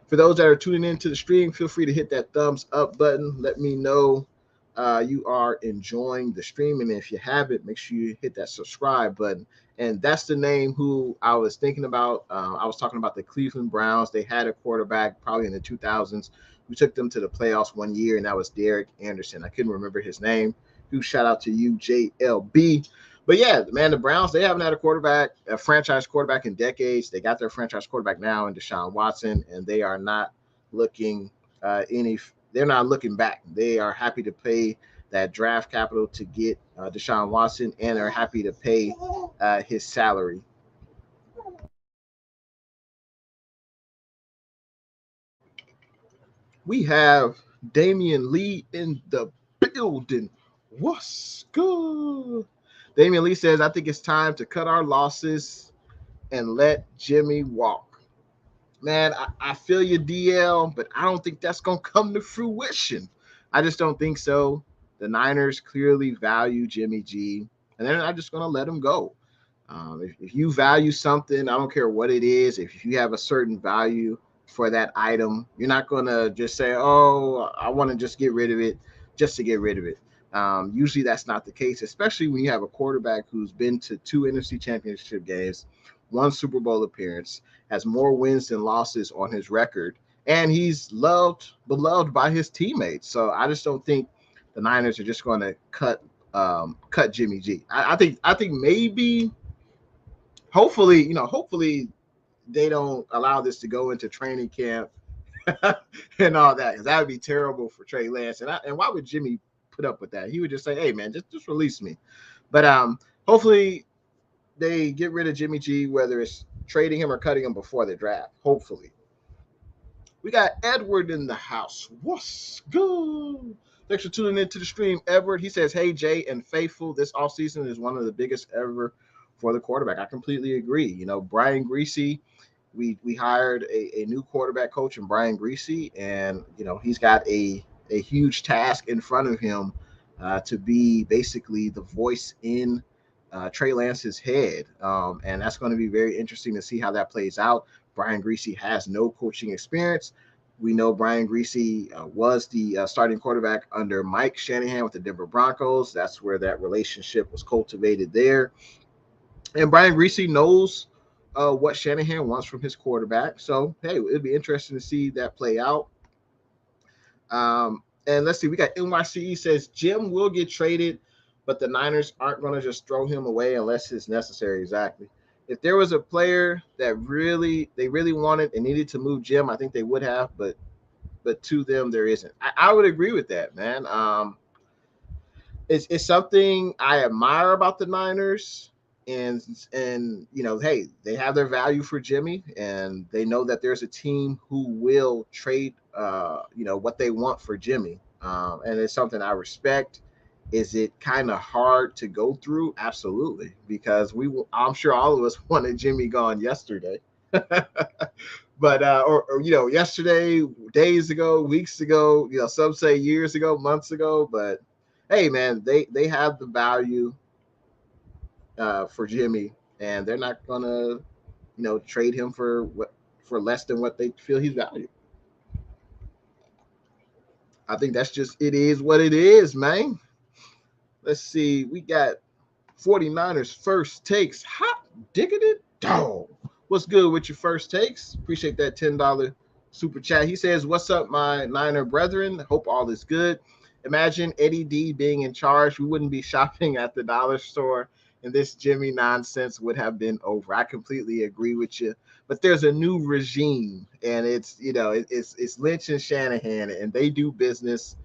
For those that are tuning into the stream, feel free to hit that thumbs up button. Let me know you are enjoying the stream. And if you haven't, make sure you hit that subscribe button. And that's the name who I was thinking about. I was talking about the Cleveland Browns. They had a quarterback probably in the 2000s We took them to the playoffs one year, and that was Derek Anderson. I couldn't remember his name. Huge shout out to you, JLB. But yeah, man, the Browns, they haven't had a franchise quarterback in decades. They got their franchise quarterback now in Deshaun Watson, and they are not looking they're not looking back. They are happy to pay that draft capital to get Deshaun Watson, and are happy to pay his salary. We have Damian Lee in the building. What's good? Damian Lee says, I think it's time to cut our losses and let Jimmy walk. Man, I feel you, DL, but I don't think that's going to come to fruition. I just don't think so. The Niners clearly value Jimmy G, and they're not just going to let him go. If you value something, I don't care what it is, if you have a certain value for that item, you're not going to just say, oh, I want to just get rid of it just to get rid of it. Usually that's not the case, especially when you have a quarterback who's been to 2 NFC championship games, 1 Super Bowl appearance, has more wins than losses on his record, and he's beloved by his teammates. So I just don't think the Niners are just going to cut Jimmy G. I think maybe, hopefully they don't allow this to go into training camp and all that, because that would be terrible for Trey Lance. And why would Jimmy put up with that? He would just say, hey man, just release me. But hopefully they get rid of Jimmy G, whether it's trading him or cutting him before the draft. Hopefully. We got Edward in the house. What's good? Thanks for tuning into the stream, Edward. He says, hey, Jay and Faithful, this offseason is one of the biggest ever for the quarterback. I completely agree. Brian Griese, we hired a new quarterback coach in Brian Griese, and, he's got a huge task in front of him to be basically the voice in Trey Lance's head. And that's going to be very interesting to see how that plays out. Brian Griese has no coaching experience. We know Brian Griese was the starting quarterback under Mike Shanahan with the Denver Broncos. That's where that relationship was cultivated there. And Brian Griese knows what Shanahan wants from his quarterback. So, hey, it'd be interesting to see that play out. And let's see, we got NYCE says Jim will get traded, but the Niners aren't going to just throw him away unless it's necessary. Exactly. If there was a player that they really wanted and needed to move Jim, I think they would have, but to them there isn't. I would agree with that, man. It's something I admire about the Niners, and hey, they have their value for Jimmy, and they know that there's a team who will trade what they want for Jimmy, and it's something I respect. Is it kind of hard to go through? Absolutely, because I'm sure all of us wanted Jimmy gone yesterday. But yesterday, days ago, weeks ago, some say years ago, months ago. But hey, man, they have the value for Jimmy, and they're not gonna trade him for less than what they feel he's valued. I think that's just, it is what it is, man. Let's see. We got 49ers first takes. Hot diggity dog. What's good with your first takes? Appreciate that $10 super chat. He says, what's up, my Niner brethren? Hope all is good. Imagine Eddie D being in charge. We wouldn't be shopping at the dollar store, and this Jimmy nonsense would have been over. I completely agree with you. But there's a new regime, and it's Lynch and Shanahan, and they do business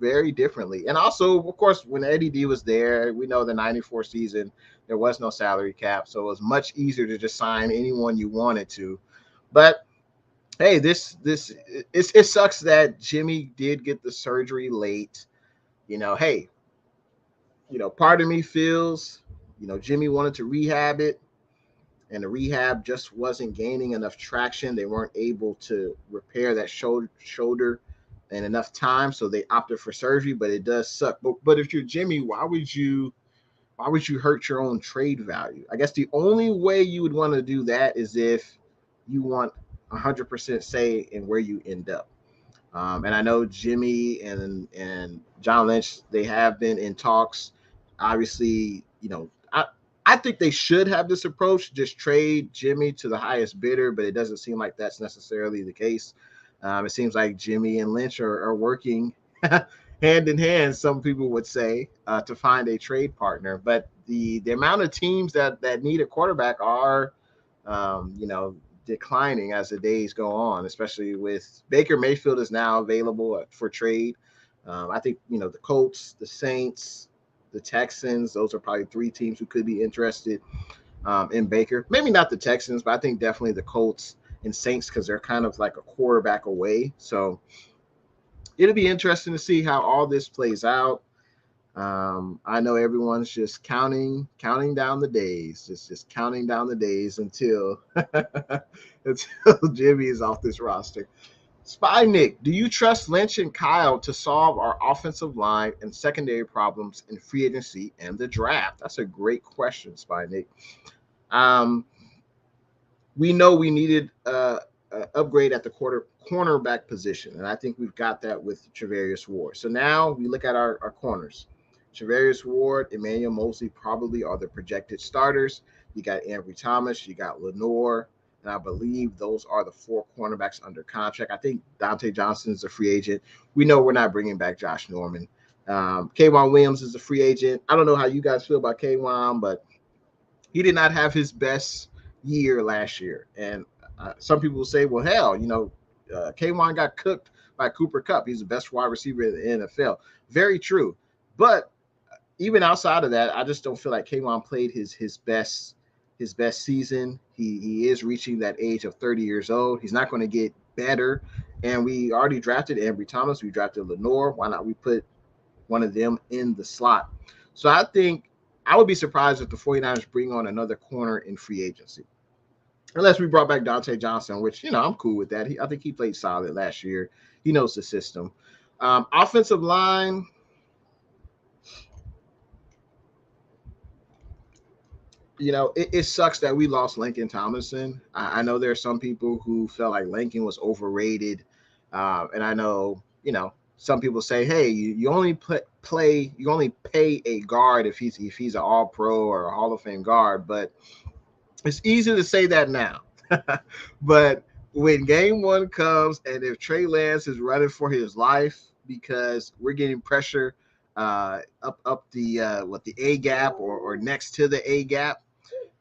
very differently. And also, of course, when Eddie D was there, we know the 94 season, there was no salary cap. So it was much easier to just sign anyone you wanted to. But hey, it sucks that Jimmy did get the surgery late. Hey, part of me feels, Jimmy wanted to rehab it, and the rehab just wasn't gaining enough traction. They weren't able to repair that shoulder in enough time, so they opted for surgery. But it does suck. But if you're Jimmy, why would you hurt your own trade value? I guess the only way you would want to do that is if you want 100% say in where you end up. And I know Jimmy and John Lynch, they have been in talks. Obviously, I think they should have this approach, just trade Jimmy to the highest bidder, but it doesn't seem like that's necessarily the case. It seems like Jimmy and Lynch are working hand in hand, some people would say, to find a trade partner. But the amount of teams that need a quarterback are, declining as the days go on, especially with Baker Mayfield is now available for trade. I think, the Colts, the Saints, the Texans, those are probably three teams who could be interested in Baker. Maybe not the Texans, but I think definitely the Colts and Saints because they're kind of like a quarterback away. So it'll be interesting to see how all this plays out. I know everyone's just counting down the days, just counting down the days until until Jimmy is off this roster. Spy Nick, do you trust Lynch and Kyle to solve our offensive line and secondary problems in free agency and the draft? That's a great question, Spy Nick. We know we needed upgrade at the cornerback position, and I think we've got that with Charvarius Ward. So now we look at our corners. Charvarius Ward, Emmanuel Mosley probably are the projected starters. You got Ambry Thomas, you got Lenore, and I believe those are the four cornerbacks under contract. I think Dante Johnson is a free agent. We know we're not bringing back Josh Norman. K'Wan Williams is a free agent. I don't know how you guys feel about K'Wan, but he did not have his best year last year. And some people will say, well, hell, K'Wan got cooked by Cooper Kupp. He's the best wide receiver in the NFL. Very true. But even outside of that, I just don't feel like K'Wan played his best season. He is reaching that age of 30 years old. He's not going to get better. And we already drafted Ambry Thomas. We drafted Lenore. Why not we put one of them in the slot? So I think I would be surprised if the 49ers bring on another corner in free agency. Unless we brought back Dante Johnson, which, I'm cool with that. I think he played solid last year. He knows the system. Offensive line, it sucks that we lost Lincoln Tomlinson. I know there are some people who felt like Lincoln was overrated. And I know, some people say, hey, you only you only pay a guard if he's an all-pro or a Hall of Fame guard. But it's easy to say that now. But when game one comes and if Trey Lance is running for his life because we're getting pressure up the A gap or next to the A gap,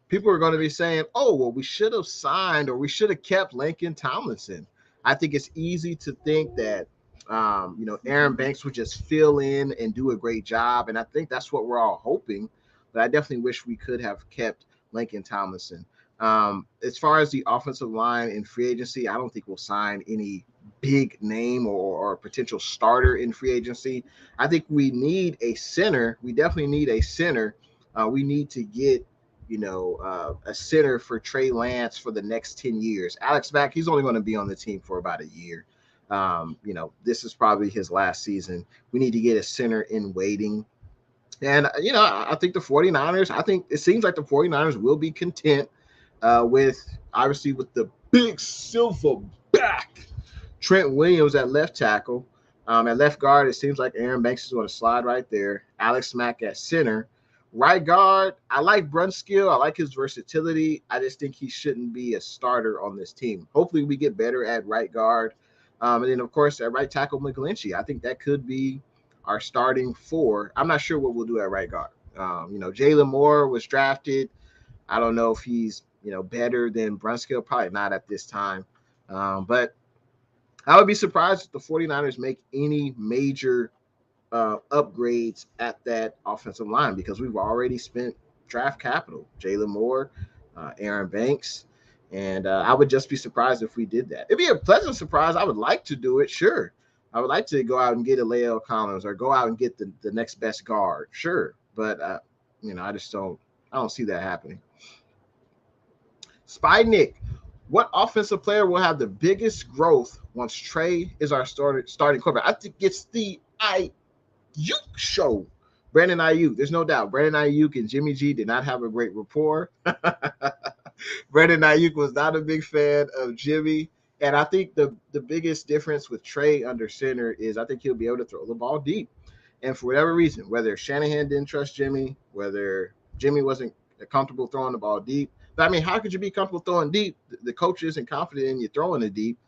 people are going to be saying, oh, well, we should have signed or we should have kept Lincoln Tomlinson. I think it's easy to think that, Aaron Banks would just fill in and do a great job. And I think that's what we're all hoping. But I definitely wish we could have kept Lincoln Tomlinson. As far as the offensive line in free agency, I don't think we'll sign any big name or potential starter in free agency. I think we need a center. We definitely need a center. We need to get, a center for Trey Lance for the next 10 years. Alex Mack, he's only going to be on the team for about a year. This is probably his last season. We need to get a center in waiting. And, I think the 49ers, it seems like the 49ers will be content with the big silver back Trent Williams at left tackle. At left guard, it seems like Aaron Banks is going to slide right there. Alex Mack at center. Right guard, I like Brunskill. I like his versatility. I just think he shouldn't be a starter on this team. Hopefully we get better at right guard. And then, of course, at right tackle, McGlinchey. I think that could be our starting four. I'm not sure what we'll do at right guard. Jalen Moore was drafted. I don't know if he's, better than Brunskill. Probably not at this time. But I would be surprised if the 49ers make any major upgrades at that offensive line because we've already spent draft capital. Jalen Moore, Aaron Banks. And I would just be surprised if we did that. It'd be a pleasant surprise. I would like to do it. Sure. I would like to go out and get a Lael Collins or go out and get the next best guard. Sure. But, I don't see that happening. Spy Nick, what offensive player will have the biggest growth once Trey is our starting quarterback? I think it's the Ayuk show. Brandon Ayuk. There's no doubt. Brandon Ayuk and Jimmy G did not have a great rapport. Brandon Ayuk was not a big fan of Jimmy. And I think the biggest difference with Trey under center is I think he'll be able to throw the ball deep. And for whatever reason, whether Shanahan didn't trust Jimmy, whether Jimmy wasn't comfortable throwing the ball deep. But, how could you be comfortable throwing deep? The coach isn't confident in you throwing it deep.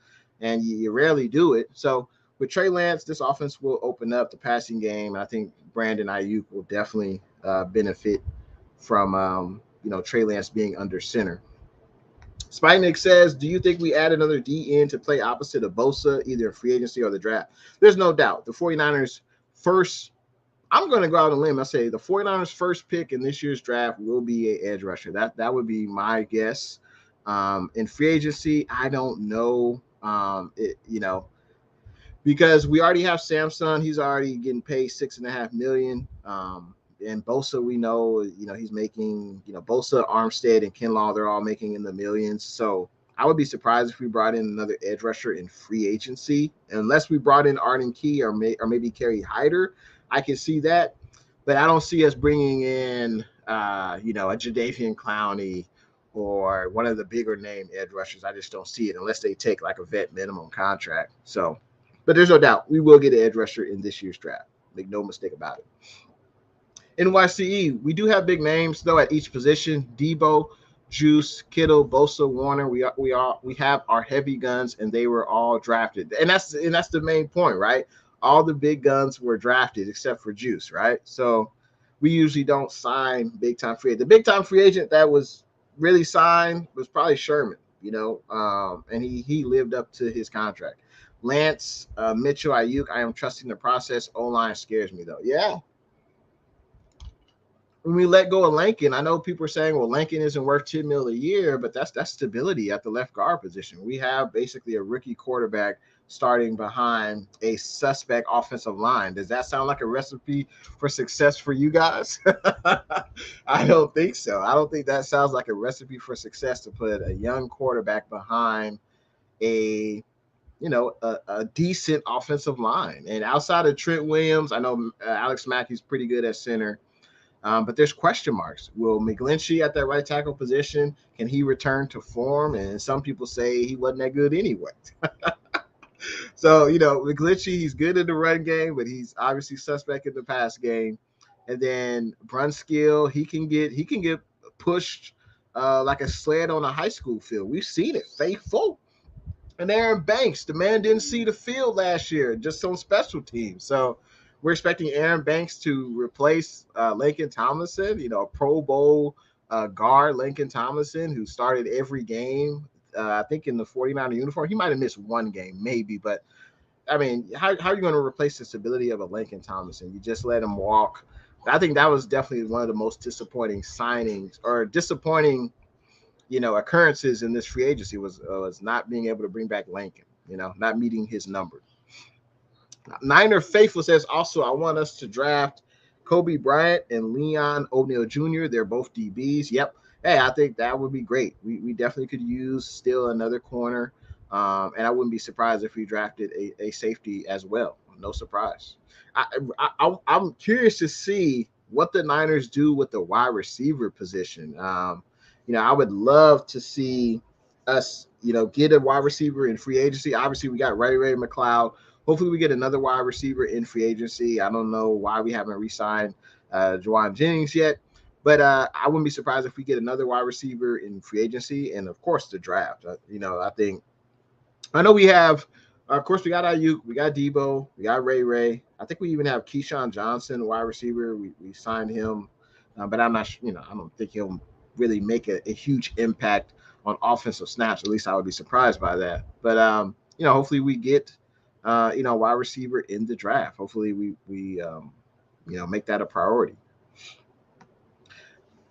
and you rarely do it. So with Trey Lance, this offense will open up the passing game. I think Brandon Ayuk will definitely benefit from Trey Lance being under center. Spike says, do you think we add another D in to play opposite of Bosa, either in free agency or the draft? There's no doubt. The 49ers first, I'm going to go out on a limb. I say the 49ers first pick in this year's draft will be an edge rusher. That would be my guess. In free agency, I don't know. Because we already have Samson. He's already getting paid $6.5 million. And Bosa, we know, he's making, Bosa, Armstead, and Kinlaw, they're all making in the millions. So I would be surprised if we brought in another edge rusher in free agency, unless we brought in Arden Key or maybe Kerry Hyder. I can see that, but I don't see us bringing in, a Jadeveon Clowney or one of the bigger name edge rushers. I just don't see it unless they take like a vet minimum contract. So, but there's no doubt we will get an edge rusher in this year's draft. Make no mistake about it. NYCE, we do have big names though at each position. Debo, Juice, Kittle, Bosa, Warner. We have our heavy guns, and they were all drafted. And that's the main point, right? All the big guns were drafted except for Juice, right? So we usually don't sign big time free agent. The big time free agent that was really signed was probably Sherman, and he lived up to his contract. Lance, Mitchell, Ayuk, I am trusting the process. O-line scares me though. Yeah. When we let go of Lincoln, I know people are saying, well, Lincoln isn't worth $10 million a year, but that's stability at the left guard position. We have basically a rookie quarterback starting behind a suspect offensive line. Does that sound like a recipe for success for you guys? I don't think so. I don't think that sounds like a recipe for success to put a young quarterback behind a decent offensive line. And outside of Trent Williams, I know Alex Mackey's pretty good at center. But there's question marks. Will McGlinchey at that right tackle position, can he return to form? And some people say he wasn't that good anyway. So, McGlinchey, he's good in the run game, but he's obviously suspect in the pass game. And then Brunskill, he can get pushed like a sled on a high school field. We've seen it. Faithful. And Aaron Banks, the man didn't see the field last year, just on special teams. So we're expecting Aaron Banks to replace Lincoln Tomlinson, a Pro Bowl guard, Lincoln Tomlinson, who started every game, I think, in the 49er uniform. He might have missed one game, maybe. But, I mean, how are you going to replace the stability of a Lincoln Tomlinson? You just let him walk. I think that was definitely one of the most disappointing signings or disappointing, occurrences in this free agency was not being able to bring back Lincoln, not meeting his number. Niner Faithful says, also, I want us to draft Kobe Bryant and Leon O'Neal Jr. They're both DBs. Yep. Hey, I think that would be great. We definitely could use still another corner. And I wouldn't be surprised if we drafted a safety as well. No surprise. I'm curious to see what the Niners do with the wide receiver position. I would love to see us, get a wide receiver in free agency. Obviously, we got Ray McLeod. Hopefully we get another wide receiver in free agency. I don't know why we haven't re-signed Juwan Jennings yet, but I wouldn't be surprised if we get another wide receiver in free agency and, of course, the draft. I know we have, of course, we got Ayuk, we got Debo, we got Ray. I think we even have Keyshawn Johnson, wide receiver. We signed him, but I'm not, I don't think he'll really make a huge impact on offensive snaps. At least I would be surprised by that. But, hopefully we get wide receiver in the draft. Hopefully we make that a priority.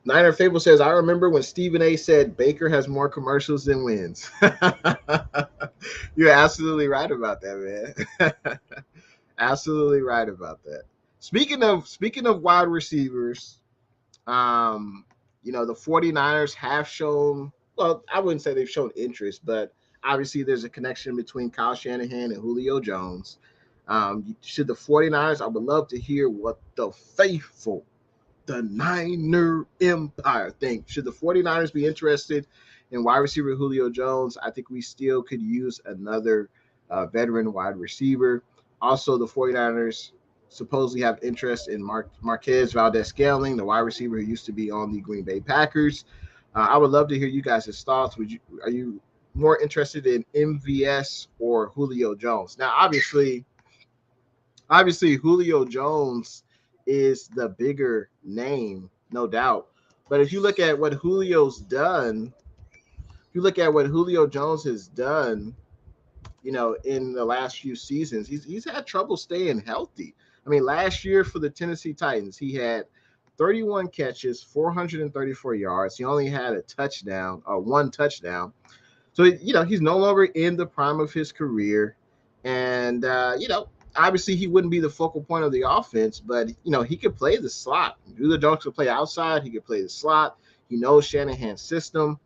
Niner Fable says, I remember when Stephen A said Baker has more commercials than wins. You're absolutely right about that, man. Absolutely right about that. Speaking of wide receivers, the 49ers have shown, well, I wouldn't say they've shown interest, but obviously, there's a connection between Kyle Shanahan and Julio Jones. Should the 49ers, I would love to hear what the faithful, the Niner Empire think. Should the 49ers be interested in wide receiver Julio Jones? I think we still could use another veteran wide receiver. Also, the 49ers supposedly have interest in Marquez Valdez-Scantling, the wide receiver who used to be on the Green Bay Packers. I would love to hear you guys' thoughts. Are you more interested in MVS or Julio Jones? Now, obviously Julio Jones is the bigger name, no doubt. But if you look at what Julio's done, if you look at what Julio Jones has done, in the last few seasons, he's had trouble staying healthy. I mean, last year for the Tennessee Titans, he had 31 catches, 434 yards. He only had one touchdown. So, he's no longer in the prime of his career. And, obviously he wouldn't be the focal point of the offense, but, he could play the slot. Julio Jones could play outside. He could play the slot. He knows Shanahan's system.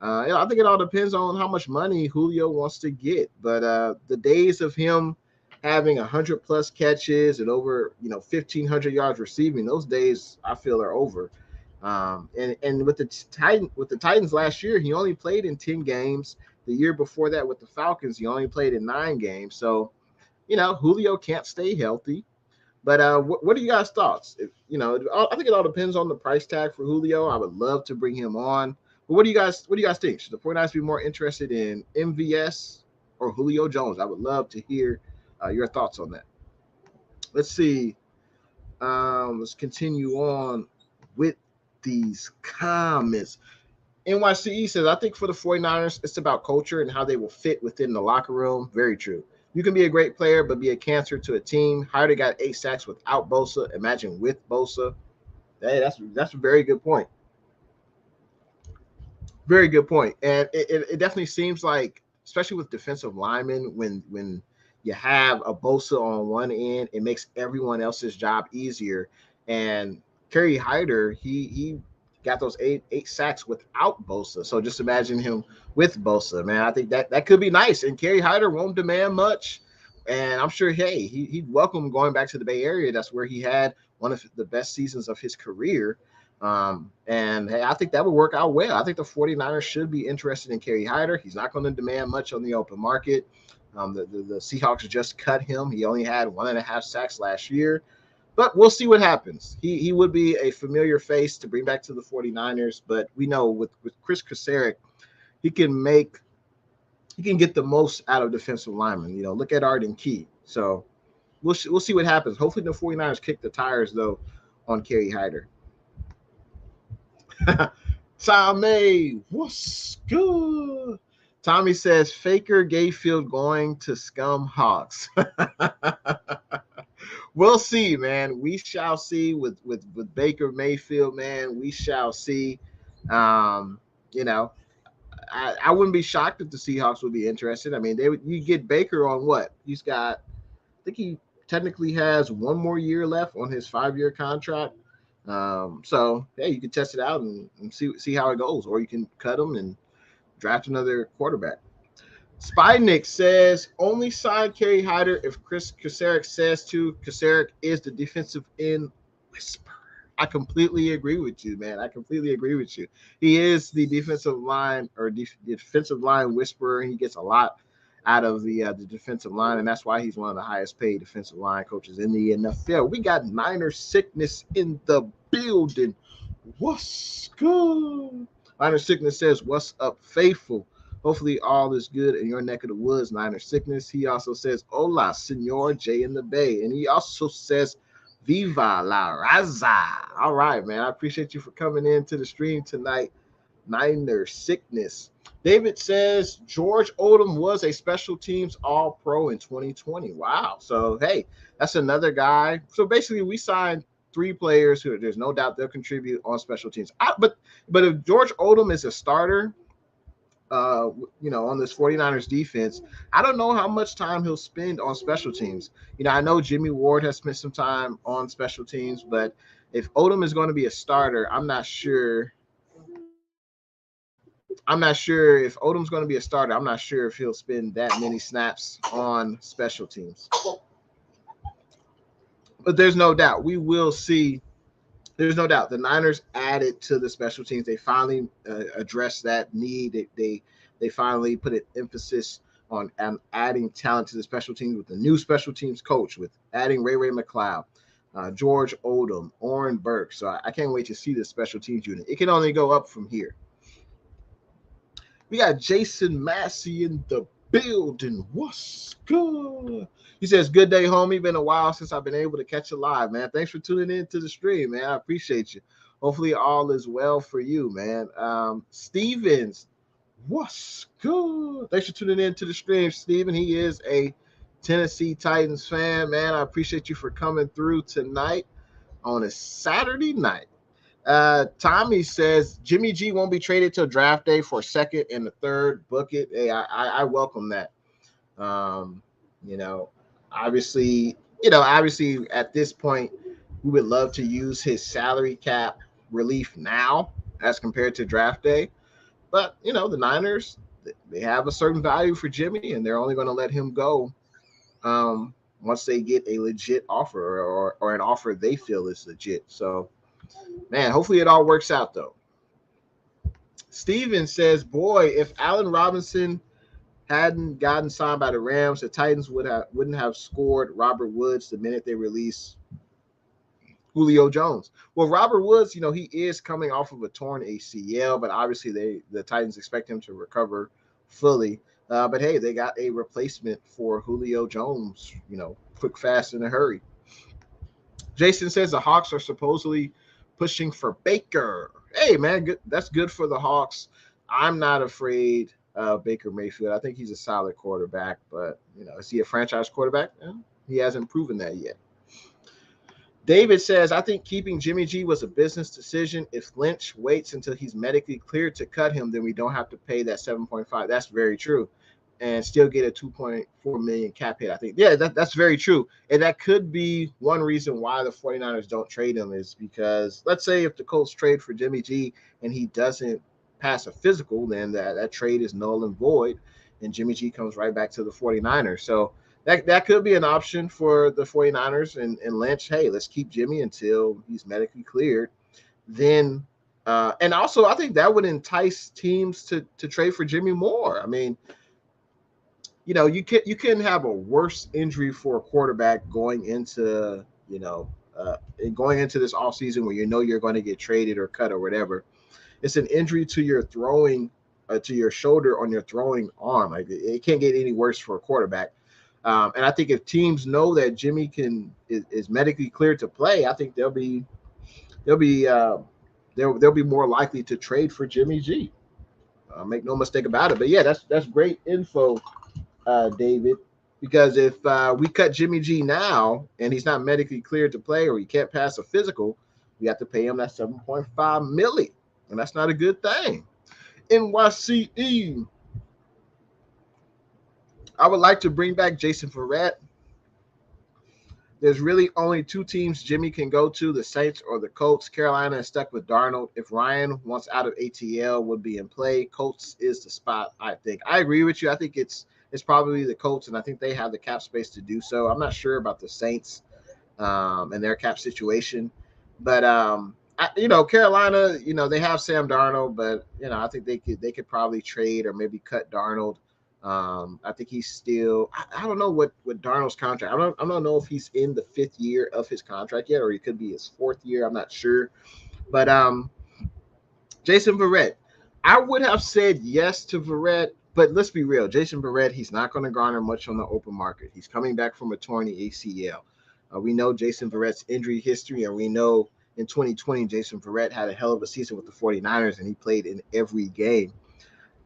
I think it all depends on how much money Julio wants to get. But the days of him having 100+ catches and over 1,500 yards receiving, those days I feel are over. And with the Titans last year, he only played in 10 games. The year before that with the Falcons, he only played in 9 games. So, Julio can't stay healthy. But what are you guys' thoughts? I think it all depends on the price tag for Julio. I would love to bring him on. But what do you guys think? Should the 49ers be more interested in MVS or Julio Jones? I would love to hear your thoughts on that. Let's see. Let's continue on with these comments. NYCE says, I think for the 49ers, it's about culture and how they will fit within the locker room. Very true. You can be a great player, but be a cancer to a team. Hyder got 8 sacks without Bosa. Imagine with Bosa. Hey, that's a very good point. Very good point. And it definitely seems like, especially with defensive linemen, when you have a Bosa on one end, it makes everyone else's job easier. And Kerry Hyder, he got those eight sacks without Bosa. So just imagine him with Bosa, man. I think that could be nice. And Kerry Hyder won't demand much. And I'm sure, hey, he'd welcome going back to the Bay Area. That's where he had one of the best seasons of his career. And hey, I think that would work out well. I think the 49ers should be interested in Kerry Hyder. He's not going to demand much on the open market. The Seahawks just cut him. He only had 1.5 sacks last year. But we'll see what happens. He would be a familiar face to bring back to the 49ers. But we know with Chris Kasarik, he can get the most out of defensive linemen. Look at Arden Key. So we'll see what happens. Hopefully the 49ers kick the tires, though, on Kerry Hyder. Tommy, what's good? Tommy says, Faker Mayfield going to Scum Hawks. We'll see, man. We shall see with Baker Mayfield, man. We shall see. I wouldn't be shocked if the Seahawks would be interested. I mean, you get Baker on what? I think he technically has 1 more year left on his 5-year contract. So yeah, you can test it out and see how it goes, or you can cut him and draft another quarterback. Spynick says, only sign Kerry Hyder if Chris Kasarik says to. Kasarik is the defensive end whisperer. I completely agree with you, man. I completely agree with you. He is the defensive line defensive line whisperer. He gets a lot out of the defensive line, and that's why he's one of the highest paid defensive line coaches in the NFL. We got Niner Sickness in the building. What's good? Niner Sickness says, what's up, faithful? Hopefully all is good in your neck of the woods, Niner Sickness. He also says, hola, Senor J in the Bay. And he also says, Viva la Raza. All right, man. I appreciate you for coming into the stream tonight. Niner Sickness. David says, George Odom was a special teams all-pro in 2020. Wow. So, hey, that's another guy. So, basically, we signed 3 players who there's no doubt they'll contribute on special teams. But if George Odom is a starter, on this 49ers defense, I don't know how much time he'll spend on special teams. I know Jimmy Ward has spent some time on special teams, but if Odom is going to be a starter, I'm not sure if Odom's going to be a starter. I'm not sure if he'll spend that many snaps on special teams. But there's no doubt we will see. There's no doubt the Niners added to the special teams. They finally addressed that need. They finally put an emphasis on adding talent to the special teams with the new special teams coach, with adding Ray McLeod, George Odom, Oren Burks. So I can't wait to see the special teams unit. It can only go up from here. We got Jason Massey in the building. What's good? He says, good day, homie. Been a while since I've been able to catch you live, man. Thanks for tuning in to the stream, man. I appreciate you. Hopefully all is well for you, man. Stevens, what's good? Thanks for tuning in to the stream, Steven. He is a Tennessee Titans fan, man. I appreciate you for coming through tonight on a Saturday night. Tommy says Jimmy G won't be traded till draft day for second and the third. Book it. Hey, I welcome that. Um, you know, obviously, obviously at this point, we would love to use his salary cap relief now as compared to draft day. But the Niners, they have a certain value for Jimmy, and they're only going to let him go once they get a legit offer or an offer they feel is legit. So, man, hopefully it all works out though. Steven says, boy, if Allen Robinson hadn't gotten signed by the Rams, the Titans wouldn't have scored Robert Woods the minute they released Julio Jones. Well, Robert Woods, he is coming off of a torn ACL, but obviously the Titans expect him to recover fully. But hey, they got a replacement for Julio Jones, quick, fast, in a hurry. Jason says the Hawks are supposedly pushing for Baker. Hey, man, good. That's good for the Hawks. I'm not afraid of Baker Mayfield. I think he's a solid quarterback, but, is he a franchise quarterback? He hasn't proven that yet. David says, I think keeping Jimmy G was a business decision. If Lynch waits until he's medically cleared to cut him, then we don't have to pay that 7.5. That's very true. And still get a 2.4 million cap hit. I think, yeah, that's very true. And that could be one reason why the 49ers don't trade him, is because let's say if the Colts trade for Jimmy G and he doesn't pass a physical, then that trade is null and void, and Jimmy G comes right back to the 49ers. So that could be an option for the 49ers and Lynch. Hey, let's keep Jimmy until he's medically cleared. Then, and also I think that would entice teams to trade for Jimmy more. I mean, you can have a worse injury for a quarterback going into this offseason where you're going to get traded or cut or whatever. It's an injury to your throwing, to your shoulder on your throwing arm. Like, it can't get any worse for a quarterback. And I think if teams know that Jimmy is medically cleared to play, I think they'll be more likely to trade for Jimmy G. Make no mistake about it. But yeah, that's great info, David. Because if we cut Jimmy G now and he's not medically cleared to play, or he can't pass a physical, we have to pay him that $7.5 million, and that's not a good thing. NYCE. I would like to bring back Jason Verrett. There's really only two teams Jimmy can go to, the Saints or the Colts. Carolina is stuck with Darnold. If Ryan wants out of ATL, would be in play. Colts is the spot, I think. I agree with you. I think it's probably the Colts, and I think they have the cap space to do so. I'm not sure about the Saints and their cap situation. But, Carolina, they have Sam Darnold, but, I think they could probably trade or maybe cut Darnold. I think he's still, I don't know what Darnold's contract. I don't know if he's in the 5th year of his contract yet, or he could be his 4th year. I'm not sure. But Jason Verrett, I would have said yes to Verrett, but let's be real. Jason Verrett, he's not going to garner much on the open market. He's coming back from a torn ACL. We know Jason Verrett's injury history, and we know in 2020, Jason Verrett had a hell of a season with the 49ers, and he played in every game.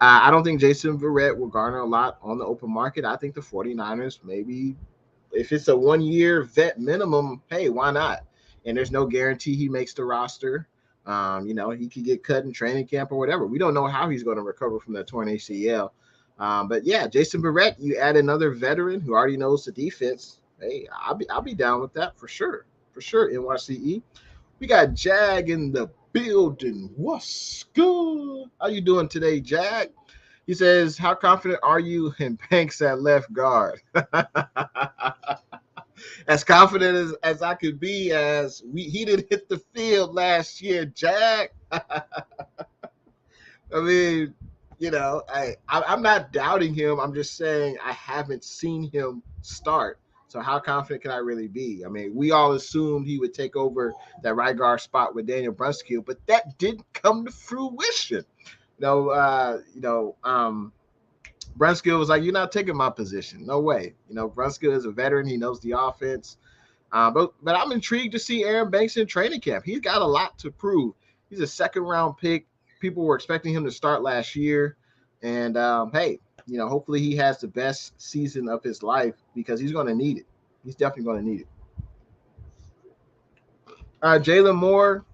I don't think Jason Verrett will garner a lot on the open market. I think the 49ers, maybe if it's a 1-year vet minimum, hey, why not? And there's no guarantee he makes the roster. He could get cut in training camp or whatever. We don't know how he's going to recover from that torn ACL. But yeah, Jason Verrett, you add another veteran who already knows the defense. Hey, I'll be down with that for sure. For sure, NYCE. We got Jag in the building. What's good? How you doing today, Jag? He says, how confident are you in Banks at left guard? As confident as I could be, as he didn't hit the field last year, Jag. I mean, I'm not doubting him. I'm just saying I haven't seen him start. So how confident can I really be? I mean, we all assumed he would take over that right guard spot with Daniel Brunskill, but that didn't come to fruition. Brunskill was like, "You're not taking my position. No way." Brunskill is a veteran. He knows the offense. But I'm intrigued to see Aaron Banks in training camp. He's got a lot to prove. He's a second round pick. People were expecting him to start last year, and hey, hopefully he has the best season of his life because he's going to need it. He's definitely going to need it. Jalen Moore.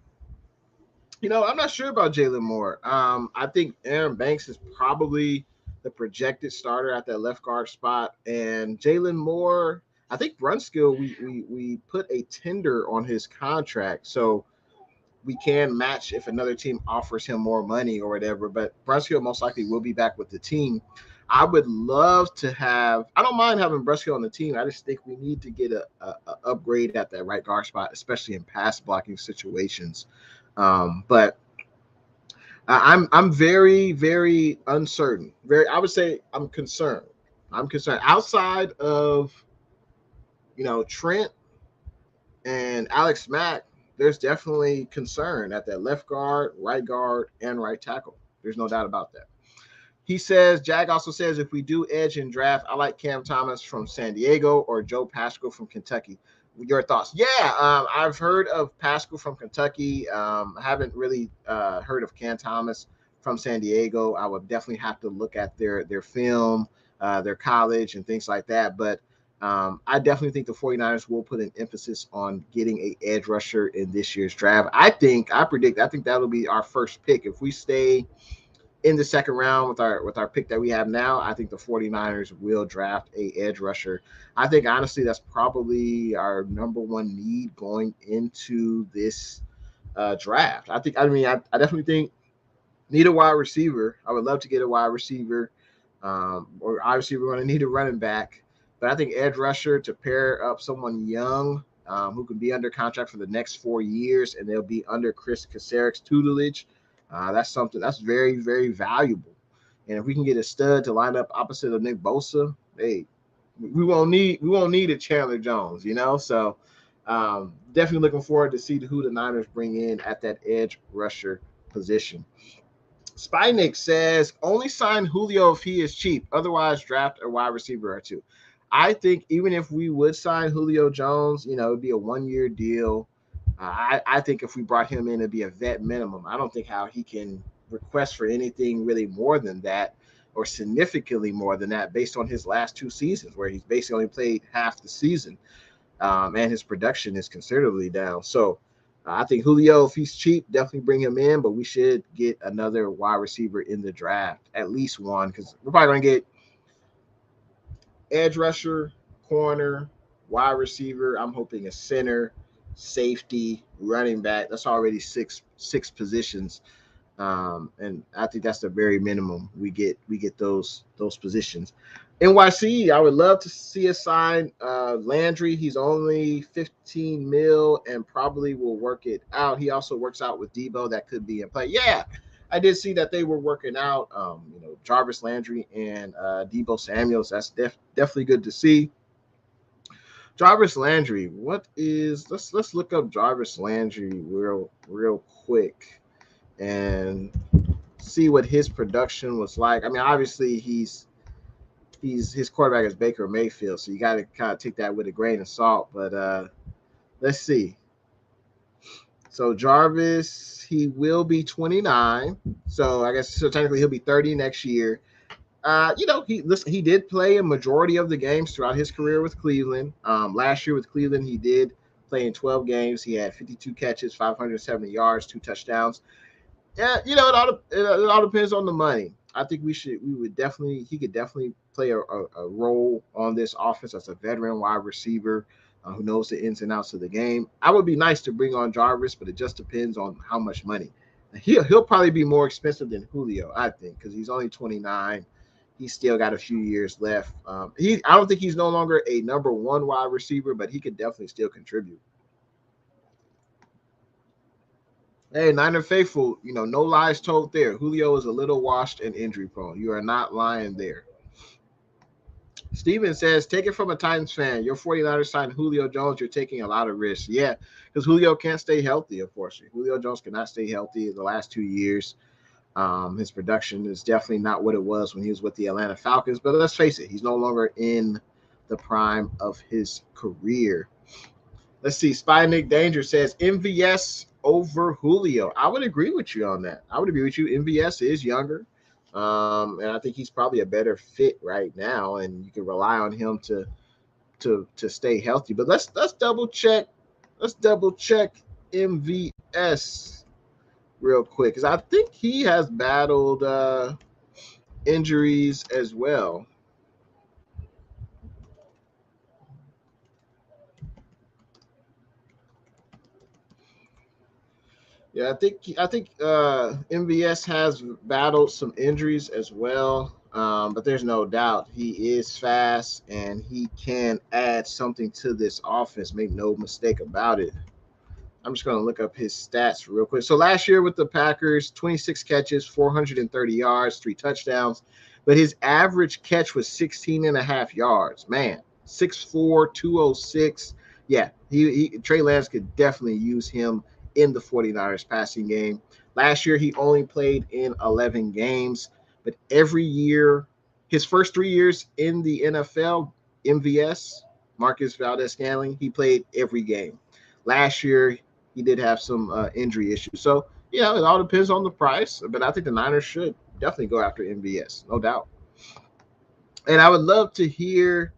I'm not sure about Jalen Moore. I think Aaron Banks is probably the projected starter at that left guard spot, and Jalen Moore. I think Brunskill, we put a tender on his contract, so we can match if another team offers him more money or whatever. But Brunskill most likely will be back with the team. I would love to have. I don't mind having Brunskill on the team. I just think we need to get a upgrade at that right guard spot, especially in pass blocking situations. But I'm very, very uncertain. I would say I'm concerned. I'm concerned outside of Trent and Alex Mack. There's definitely concern at that left guard, and right tackle. There's no doubt about that. He says, Jag also says, if we do edge in draft, I like Cam Thomas from San Diego or Joe Pascal from Kentucky. Your thoughts? Yeah, I've heard of Pascal from Kentucky. I haven't really heard of Cam Thomas from San Diego. I would definitely have to look at their film, their college, and things like that. But I definitely think the 49ers will put an emphasis on getting an edge rusher in this year's draft. I think that'll be our first pick. If we stay in the second round with our pick that we have now, I think the 49ers will draft a edge rusher. I think honestly that's probably our number one need going into this draft. I definitely think need a wide receiver. I would love to get a wide receiver, or obviously we're going to need a running back. But I think edge rusher to pair up someone young who can be under contract for the next 4 years, and they'll be under Chris Kaceric's tutelage. That's something that's very, very valuable. And if we can get a stud to line up opposite of Nick Bosa, hey, we won't need a Chandler Jones, So definitely looking forward to see who the Niners bring in at that edge rusher position. Spynick says only sign Julio if he is cheap. Otherwise, draft a wide receiver or two. I think even if we would sign Julio Jones, it'd be a 1-year deal. I think if we brought him in, it'd be a vet minimum. I don't think how he can request for anything really more than that or significantly more than that based on his last 2 seasons where he's basically only played half the season and his production is considerably down. So I think Julio, if he's cheap, definitely bring him in, but we should get another wide receiver in the draft, at least one, because we're probably going to get edge rusher, corner, wide receiver. I'm hoping a center, safety, running back. That's already six positions, and I think that's the very minimum we get those positions. NYC, I would love to see us sign Landry. He's only 15 mil and probably will work it out. He also works out with Debo. That could be in play. Yeah, I did see that they were working out. Jarvis Landry and Debo Samuels. That's definitely good to see. Jarvis Landry, let's look up Jarvis Landry real quick and see what his production was like. I mean, obviously his quarterback is Baker Mayfield, so you got to kind of take that with a grain of salt. But let's see. So Jarvis, he will be 29. So I guess technically he'll be 30 next year. He did play a majority of the games throughout his career with Cleveland. Last year with Cleveland, he did play in 12 games. He had 52 catches, 570 yards, 2 touchdowns. Yeah, it all depends on the money. I think he could definitely play a role on this offense as a veteran wide receiver who knows the ins and outs of the game. I would be nice to bring on Jarvis, but it just depends on how much money. He'll probably be more expensive than Julio, I think, because he's only 29. He's still got a few years left. I don't think he's no longer a number 1 wide receiver, but he could definitely still contribute. Hey, Niner faithful, no lies told there. Julio is a little washed and injury prone. You are not lying there. Steven says, take it from a Titans fan. Your 49ers signed Julio Jones. You're taking a lot of risks. Yeah, because Julio can't stay healthy, unfortunately. Julio Jones cannot stay healthy in the last 2 years. His production is definitely not what it was when he was with the Atlanta Falcons, but let's face it, he's no longer in the prime of his career. Let's see. Spy Nick Danger says MVS over Julio. I would agree with you on that. I would agree with you. MVS is younger, and I think he's probably a better fit right now, and you can rely on him to stay healthy. But let's double check. Let's double check MVS real quick because I think he has battled injuries as well. Yeah, I think MVS has battled some injuries as well, but there's no doubt he is fast and he can add something to this offense. Make no mistake about it. I'm just going to look up his stats real quick. So last year with the Packers, 26 catches, 430 yards, 3 touchdowns, but his average catch was 16 and a half yards. Man, 6'4", 206. Yeah, Trey Lance could definitely use him in the 49ers passing game. Last year, he only played in 11 games, but every year, his first 3 years in the NFL, MVS, Marcus Valdez-Scantling, he played every game. Last year, he did have some injury issues. So, yeah, it all depends on the price, but I think the Niners should definitely go after MVS, no doubt. And I would love to hear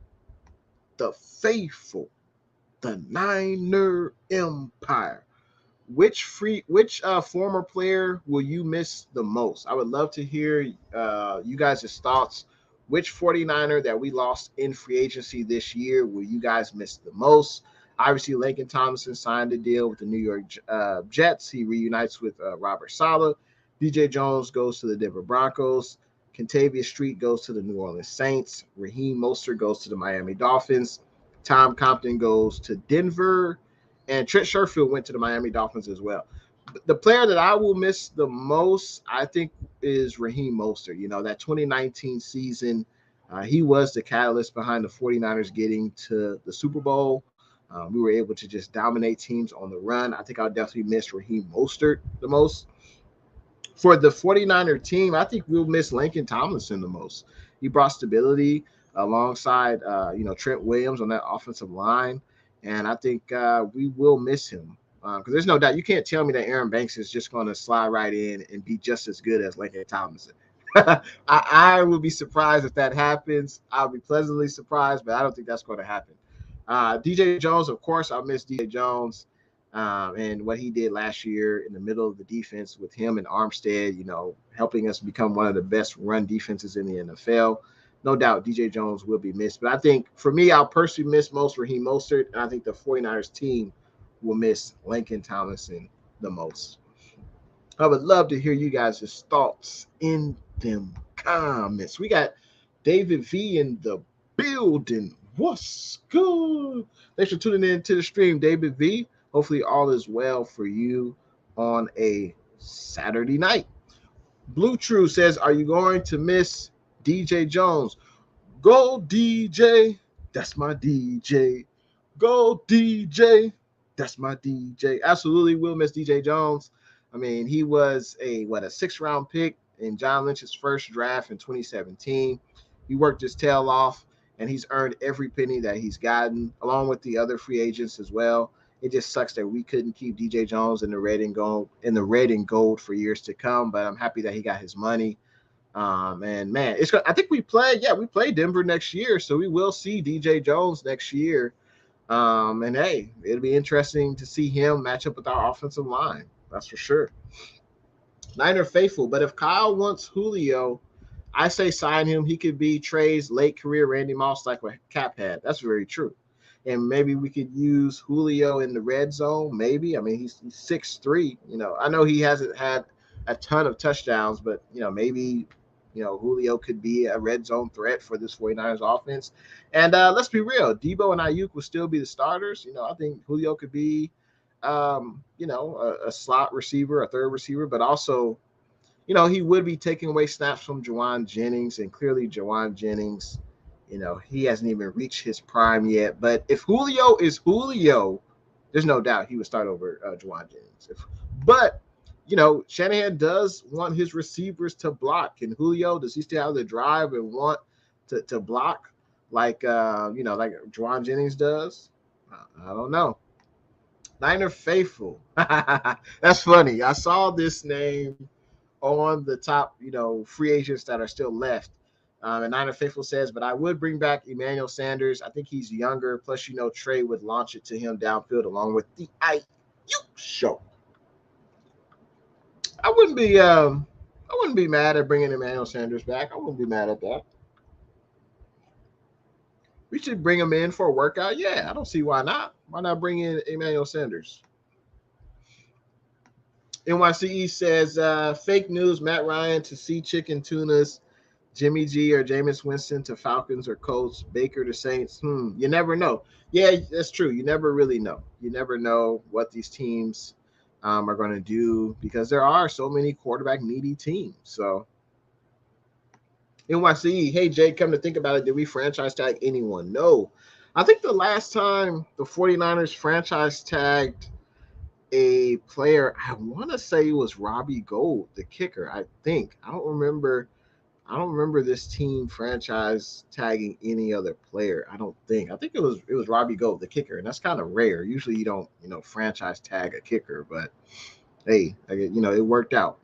the faithful, the Niner Empire. Which former player will you miss the most? I would love to hear you guys' thoughts. Which 49er that we lost in free agency this year will you guys miss the most? Obviously, Laken Tomlinson signed a deal with the New York Jets. He reunites with Robert Saleh. DJ Jones goes to the Denver Broncos. Kentavious Street goes to the New Orleans Saints. Raheem Mostert goes to the Miami Dolphins. Tom Compton goes to Denver. And Trent Sherfield went to the Miami Dolphins as well. The player that I will miss the most, I think, is Raheem Mostert. You know, that 2019 season, he was the catalyst behind the 49ers getting to the Super Bowl. We were able to just dominate teams on the run. I think I'll definitely miss Raheem Mostert the most. For the 49er team, I think we'll miss Laken Tomlinson the most. He brought stability alongside, Trent Williams on that offensive line. And I think we will miss him because there's no doubt. You can't tell me that Aaron Banks is just going to slide right in and be just as good as Laken Tomlinson. I would be surprised if that happens. I'll be pleasantly surprised, but I don't think that's going to happen. DJ Jones, of course, I miss DJ Jones and what he did last year in the middle of the defense with him and Armstead, helping us become one of the best run defenses in the NFL. No doubt DJ Jones will be missed. But I think for me, I'll personally miss most Raheem Mostert, and I think the 49ers team will miss Laken Tomlinson the most. I would love to hear you guys' thoughts in them comments. We got David V in the building. What's good? Thanks for tuning in to the stream, David V. Hopefully all is well for you on a Saturday night. Blue True says, are you going to miss DJ Jones? Go DJ, that's my DJ. Go DJ, that's my DJ. Absolutely will miss DJ Jones. I mean, he was a 6th-round pick in John Lynch's first draft in 2017. He worked his tail off, and he's earned every penny that he's gotten, along with the other free agents as well. It just sucks that we couldn't keep DJ Jones in the red and gold for years to come, but I'm happy that he got his money. And man, I think we play Denver next year, so we will see DJ Jones next year. And hey, it'll be interesting to see him match up with our offensive line. That's for sure. Niner faithful, but if Kyle wants Julio, I say sign him. He could be Trey's late career Randy Moss like what Cap had. That's very true. And maybe we could use Julio in the red zone. Maybe. I mean, he's 6'3". I know he hasn't had a ton of touchdowns, but maybe. Julio could be a red zone threat for this 49ers offense. And let's be real, Debo and Ayuk will still be the starters. I think Julio could be, a slot receiver, a third receiver, but also, he would be taking away snaps from Juwan Jennings. And clearly Juwan Jennings, he hasn't even reached his prime yet. But if Julio is Julio, there's no doubt he would start over Juwan Jennings. But Shanahan does want his receivers to block. And Julio, does he still have the drive and want to block like like Juwan Jennings does? I don't know. Niner faithful. That's funny. I saw this name on the top, free agents that are still left. And Niner faithful says, but I would bring back Emmanuel Sanders. I think he's younger. Plus, Trey would launch it to him downfield along with the IU show. I wouldn't be mad at bringing Emmanuel Sanders back. I wouldn't be mad at that. We should bring him in for a workout. Yeah, I don't see why not. Why not bring in Emmanuel Sanders? NYCE says, fake news, Matt Ryan to Sea Chicken Tunas, Jimmy G or Jameis Winston to Falcons or Colts, Baker to Saints. You never know. Yeah, that's true. You never really know. You never know what these teams are going to do because there are so many quarterback needy teams. So NYCE, hey, Jay, come to think about it, did we franchise tag anyone? No. I think the last time the 49ers franchise tagged a player, I want to say it was Robbie Gould, the kicker, I think. I don't remember this team franchise tagging any other player. I think it was Robbie Gould, the kicker, and that's kind of rare. Usually you don't, franchise tag a kicker, but hey, it worked out.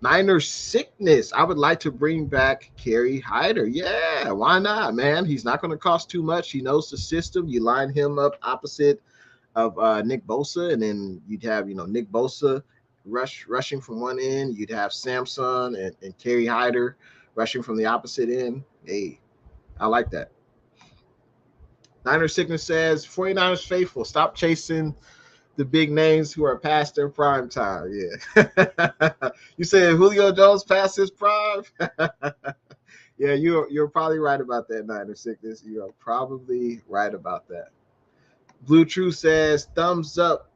Niners sickness. I would like to bring back Kerry Hyder. Yeah, why not, man? He's not going to cost too much. He knows the system. You line him up opposite of Nick Bosa, and then you'd have, Nick Bosa rushing from one end. You'd have Samson and Kerry Hyder rushing from the opposite end. Hey, I like that. Niners sickness says, 49ers faithful, stop chasing the big names who are past their prime time. Yeah. You said Julio Jones past his prime? Yeah, you're probably right about that, Niner sickness. You are probably right about that. Blue True says, thumbs up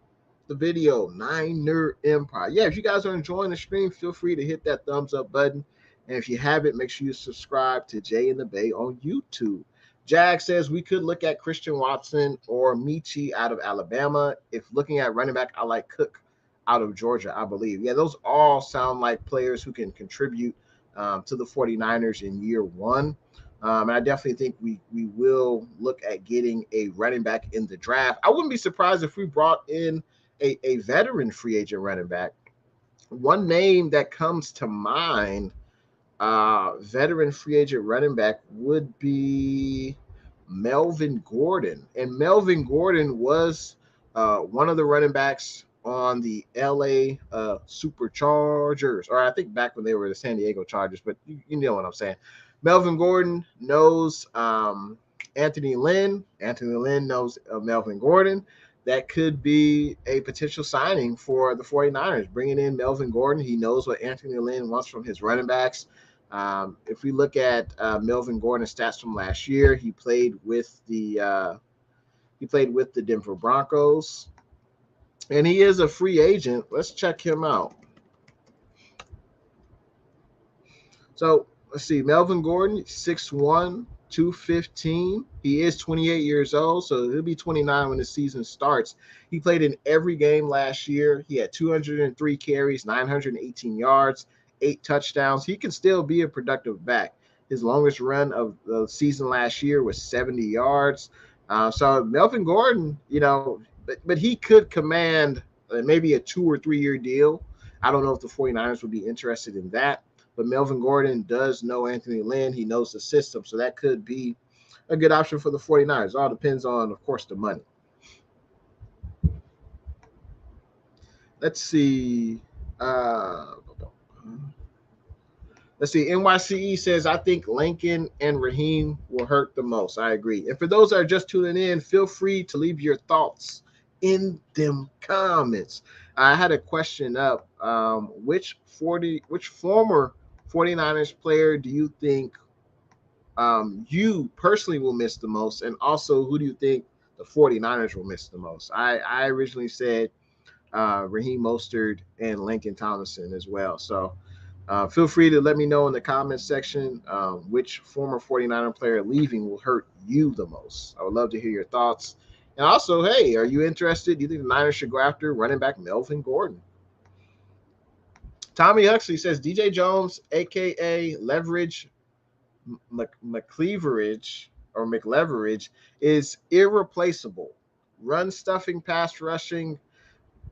the video, Niner Empire. Yeah, if you guys are enjoying the stream, feel free to hit that thumbs up button. And if you haven't, make sure you subscribe to Jay in the Bay on YouTube. Jag says we could look at Christian Watson or Michi out of Alabama. If looking at running back, I like Cook out of Georgia, I believe. Yeah, those all sound like players who can contribute to the 49ers in year one. And I definitely think we will look at getting a running back in the draft. I wouldn't be surprised if we brought in a veteran free agent running back. One name that comes to mind, veteran free agent running back, would be Melvin Gordon. And Melvin Gordon was one of the running backs on the LA Superchargers, or I think back when they were the San Diego Chargers, but you know what I'm saying. Melvin Gordon knows Anthony Lynn. Anthony Lynn knows Melvin Gordon. That could be a potential signing for the 49ers, bringing in Melvin Gordon. He knows what Anthony Lynn wants from his running backs. If we look at Melvin Gordon's stats from last year, he played with the Denver Broncos, and he is a free agent. Let's check him out. So let's see, Melvin Gordon, 6'1", 215. He is 28 years old, so he'll be 29 when the season starts. He played in every game last year. He had 203 carries, 918 yards, 8 touchdowns. He can still be a productive back. His longest run of the season last year was 70 yards. So Melvin Gordon, but he could command maybe a 2 or 3 year deal. I don't know if the 49ers would be interested in that. But Melvin Gordon does know Anthony Lynn. He knows the system. So that could be a good option for the 49ers. All depends on, of course, the money. Let's see. NYCE says, I think Lincoln and Raheem will hurt the most. I agree. And for those that are just tuning in, feel free to leave your thoughts in them comments. I had a question up. Which former 49ers player do you think you personally will miss the most? And also, who do you think the 49ers will miss the most? I originally said Raheem Mostert and Lincoln Thomason as well. So feel free to let me know in the comments section which former 49er player leaving will hurt you the most. I would love to hear your thoughts. And also, hey, are you interested? Do you think the Niners should go after running back Melvin Gordon? Tommy Huxley says DJ Jones, aka Leverage McLeverage or McLeverage, is irreplaceable. Run stuffing, pass rushing,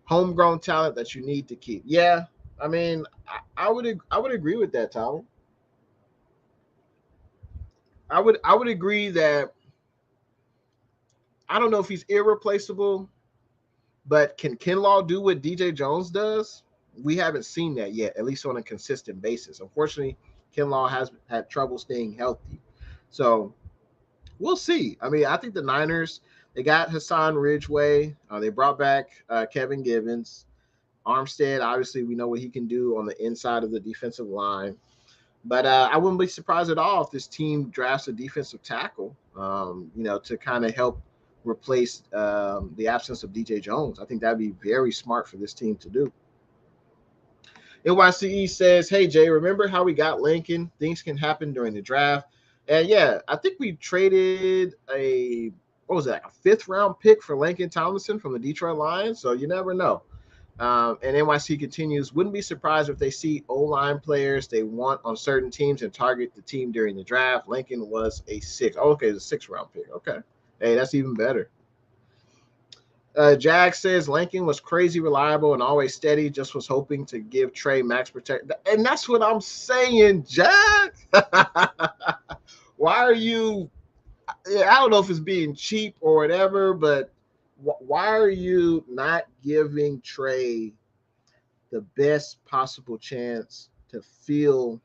homegrown talent that you need to keep. Yeah, I mean, I would agree with that, Tommy. I would agree that I don't know if he's irreplaceable, but can Kinlaw do what DJ Jones does? We haven't seen that yet, at least on a consistent basis. Unfortunately, Kinlaw has had trouble staying healthy. So we'll see. I mean, I think the Niners, they got Hassan Ridgeway. They brought back Kevin Givens. Armstead, obviously, we know what he can do on the inside of the defensive line. But I wouldn't be surprised at all if this team drafts a defensive tackle, to kind of help replace the absence of DJ Jones. I think that'd be very smart for this team to do. NYCE says, hey, Jay, remember how we got Lincoln? Things can happen during the draft. And, yeah, I think we traded a 5th-round pick for Lincoln Tomlinson from the Detroit Lions. So you never know. And NYC continues, wouldn't be surprised if they see O-line players they want on certain teams and target the team during the draft. Lincoln was a 6th. Oh, okay, it's a 6th-round pick. Okay. Hey, that's even better. Jag says Lincoln was crazy reliable and always steady, just was hoping to give Trey max protect. And that's what I'm saying, Jag. Why are you – I don't know if it's being cheap or whatever, but why are you not giving Trey the best possible chance to feel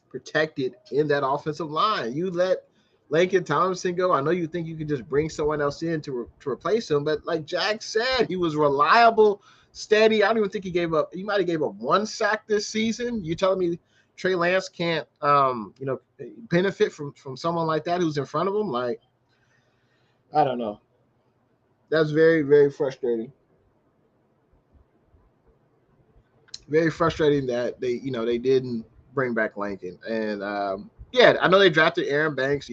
protected in that offensive line? You let Lincoln Tomlinson go. I know you think you can just bring someone else in to replace him, but like Jack said, he was reliable, steady. I don't even think he gave up. He might have gave up 1 sack this season. You telling me Trey Lance can't, benefit from someone like that who's in front of him? Like, I don't know. That's very, very frustrating. Very frustrating that they didn't bring back Lincoln. And I know they drafted Aaron Banks,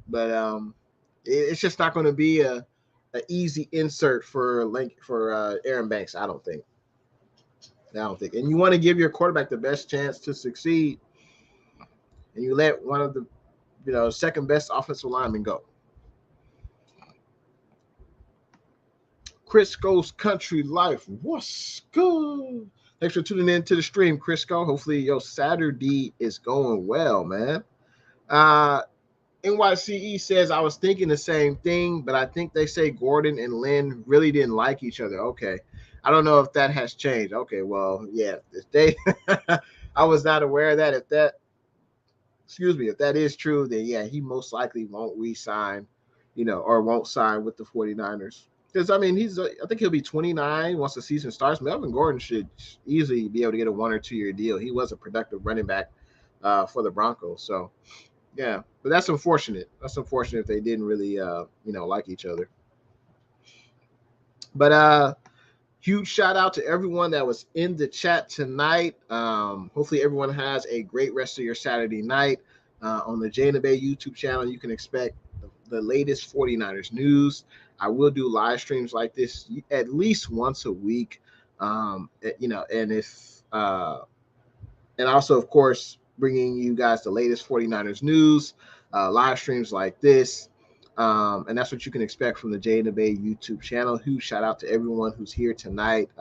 but it's just not going to be a easy insert for Aaron Banks. I don't think. And you want to give your quarterback the best chance to succeed, and you let one of the second best offensive linemen go. Crisco's Country Life. What's good? Thanks for tuning in to the stream, Crisco. Hopefully your Saturday is going well, man. NYCE says, I was thinking the same thing, but I think they say Gordon and Lynn really didn't like each other. Okay. I don't know if that has changed. Okay, well, yeah. I was not aware of that. If that is true, then yeah, he most likely won't re-sign, or won't sign with the 49ers. Because, I mean, I think he'll be 29 once the season starts. Melvin Gordon should easily be able to get a 1 or 2 year deal. He was a productive running back for the Broncos. So, yeah. But that's unfortunate. That's unfortunate if they didn't really, like each other. But huge shout out to everyone that was in the chat tonight. Hopefully everyone has a great rest of your Saturday night. On the Jay and Bay YouTube channel, you can expect the latest 49ers news. I will do live streams like this at least once a week. And also, of course, bringing you guys the latest 49ers news, live streams like this. And that's what you can expect from the Jay and Bay YouTube channel. Huge shout out to everyone who's here tonight,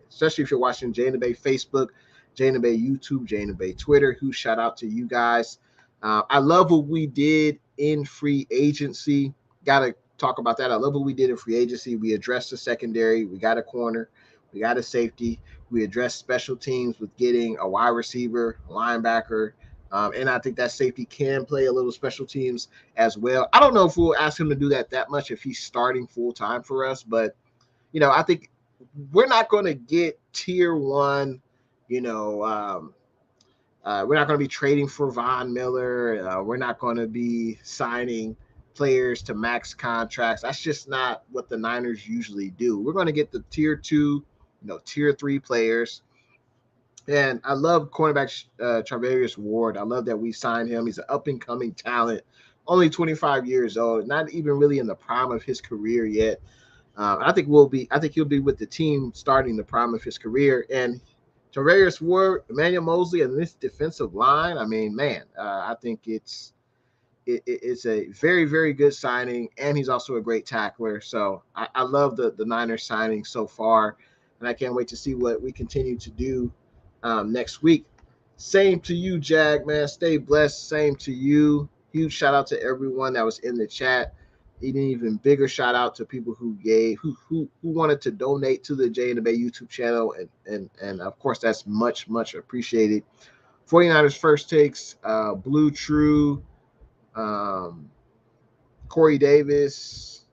especially if you're watching Jay and Bay Facebook, Jay and Bay YouTube, Jay and Bay Twitter. Huge shout out to you guys. I love what we did in free agency. Got to talk about that. I love what we did in free agency. We addressed the secondary. We got a corner. We got a safety. We addressed special teams with getting a wide receiver, a linebacker, and I think that safety can play a little special teams as well. I don't know if we'll ask him to do that much if he's starting full-time for us, but, I think we're not going to get tier 1, we're not going to be trading for Von Miller. We're not going to be signing players to max contracts. That's just not what the Niners usually do. We're going to get the tier 2, tier 3 players. And I love cornerback Charvarius Ward. I love that we signed him. He's an up-and-coming talent, only 25 years old, not even really in the prime of his career yet. I think he'll be with the team starting the prime of his career. And Charvarius Ward, Emmanuel Mosley, and this defensive line. I mean, man, I think it's a very, very good signing, and he's also a great tackler. So I love the Niners signing so far, and I can't wait to see what we continue to do next week. Same to you, Jag, man. Stay blessed. Same to you. Huge shout out to everyone that was in the chat. Even bigger shout out to people who wanted to donate to the Jay and the Bay YouTube channel, and of course that's much appreciated. 49ers first takes, Blue True, Corey Davis,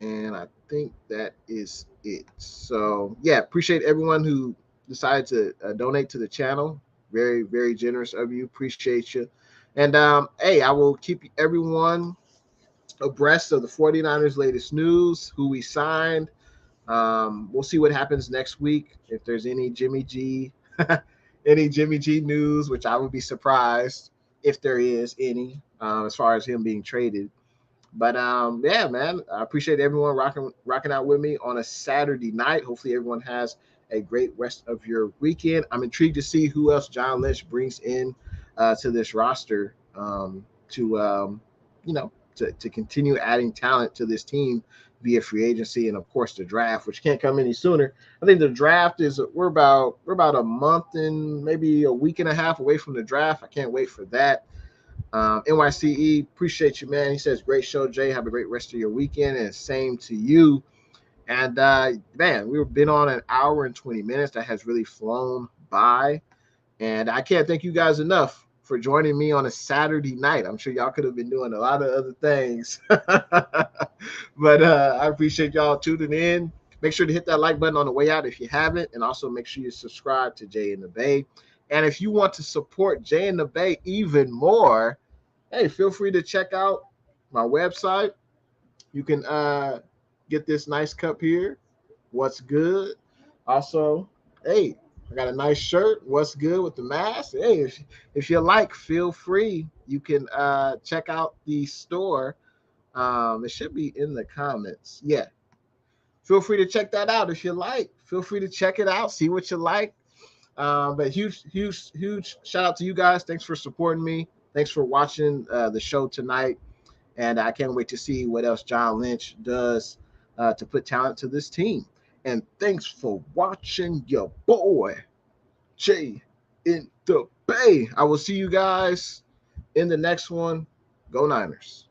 and I think that is it. So yeah, appreciate everyone who decided to donate to the channel. Very, very generous of you. Appreciate you. And hey, I will keep everyone abreast of the 49ers latest news, who we signed. We'll see what happens next week. If there's any Jimmy G news, which I would be surprised if there is any, as far as him being traded. But yeah, man, I appreciate everyone rocking out with me on a Saturday night. Hopefully everyone has a great rest of your weekend. I'm intrigued to see who else John Lynch brings in to this roster to continue adding talent to this team via free agency and of course the draft, which can't come any sooner. I think the draft is we're about a month and maybe a week and a half away from the draft. I can't wait for that. NYCE, appreciate you, man. He says, great show, Jay. Have a great rest of your weekend, and same to you. And man, we've been on an hour and 20 minutes. That has really flown by. And I can't thank you guys enough for joining me on a Saturday night. I'm sure y'all could have been doing a lot of other things. But I appreciate y'all tuning in. Make sure to hit that like button on the way out if you haven't. And also make sure you subscribe to Jay and the Bay. And if you want to support Jay and the Bay even more, hey, feel free to check out my website. You can get this nice cup here. What's good? Also, hey, I got a nice shirt. What's good with the mask? Hey, if you like, feel free. You can check out the store. It should be in the comments. Yeah. Feel free to check that out if you like. Feel free to check it out. See what you like. But huge shout out to you guys. Thanks for supporting me. Thanks for watching the show tonight. And I can't wait to see what else John Lynch does to put talent to this team. And thanks for watching your boy, Jay in the Bay. I will see you guys in the next one. Go Niners.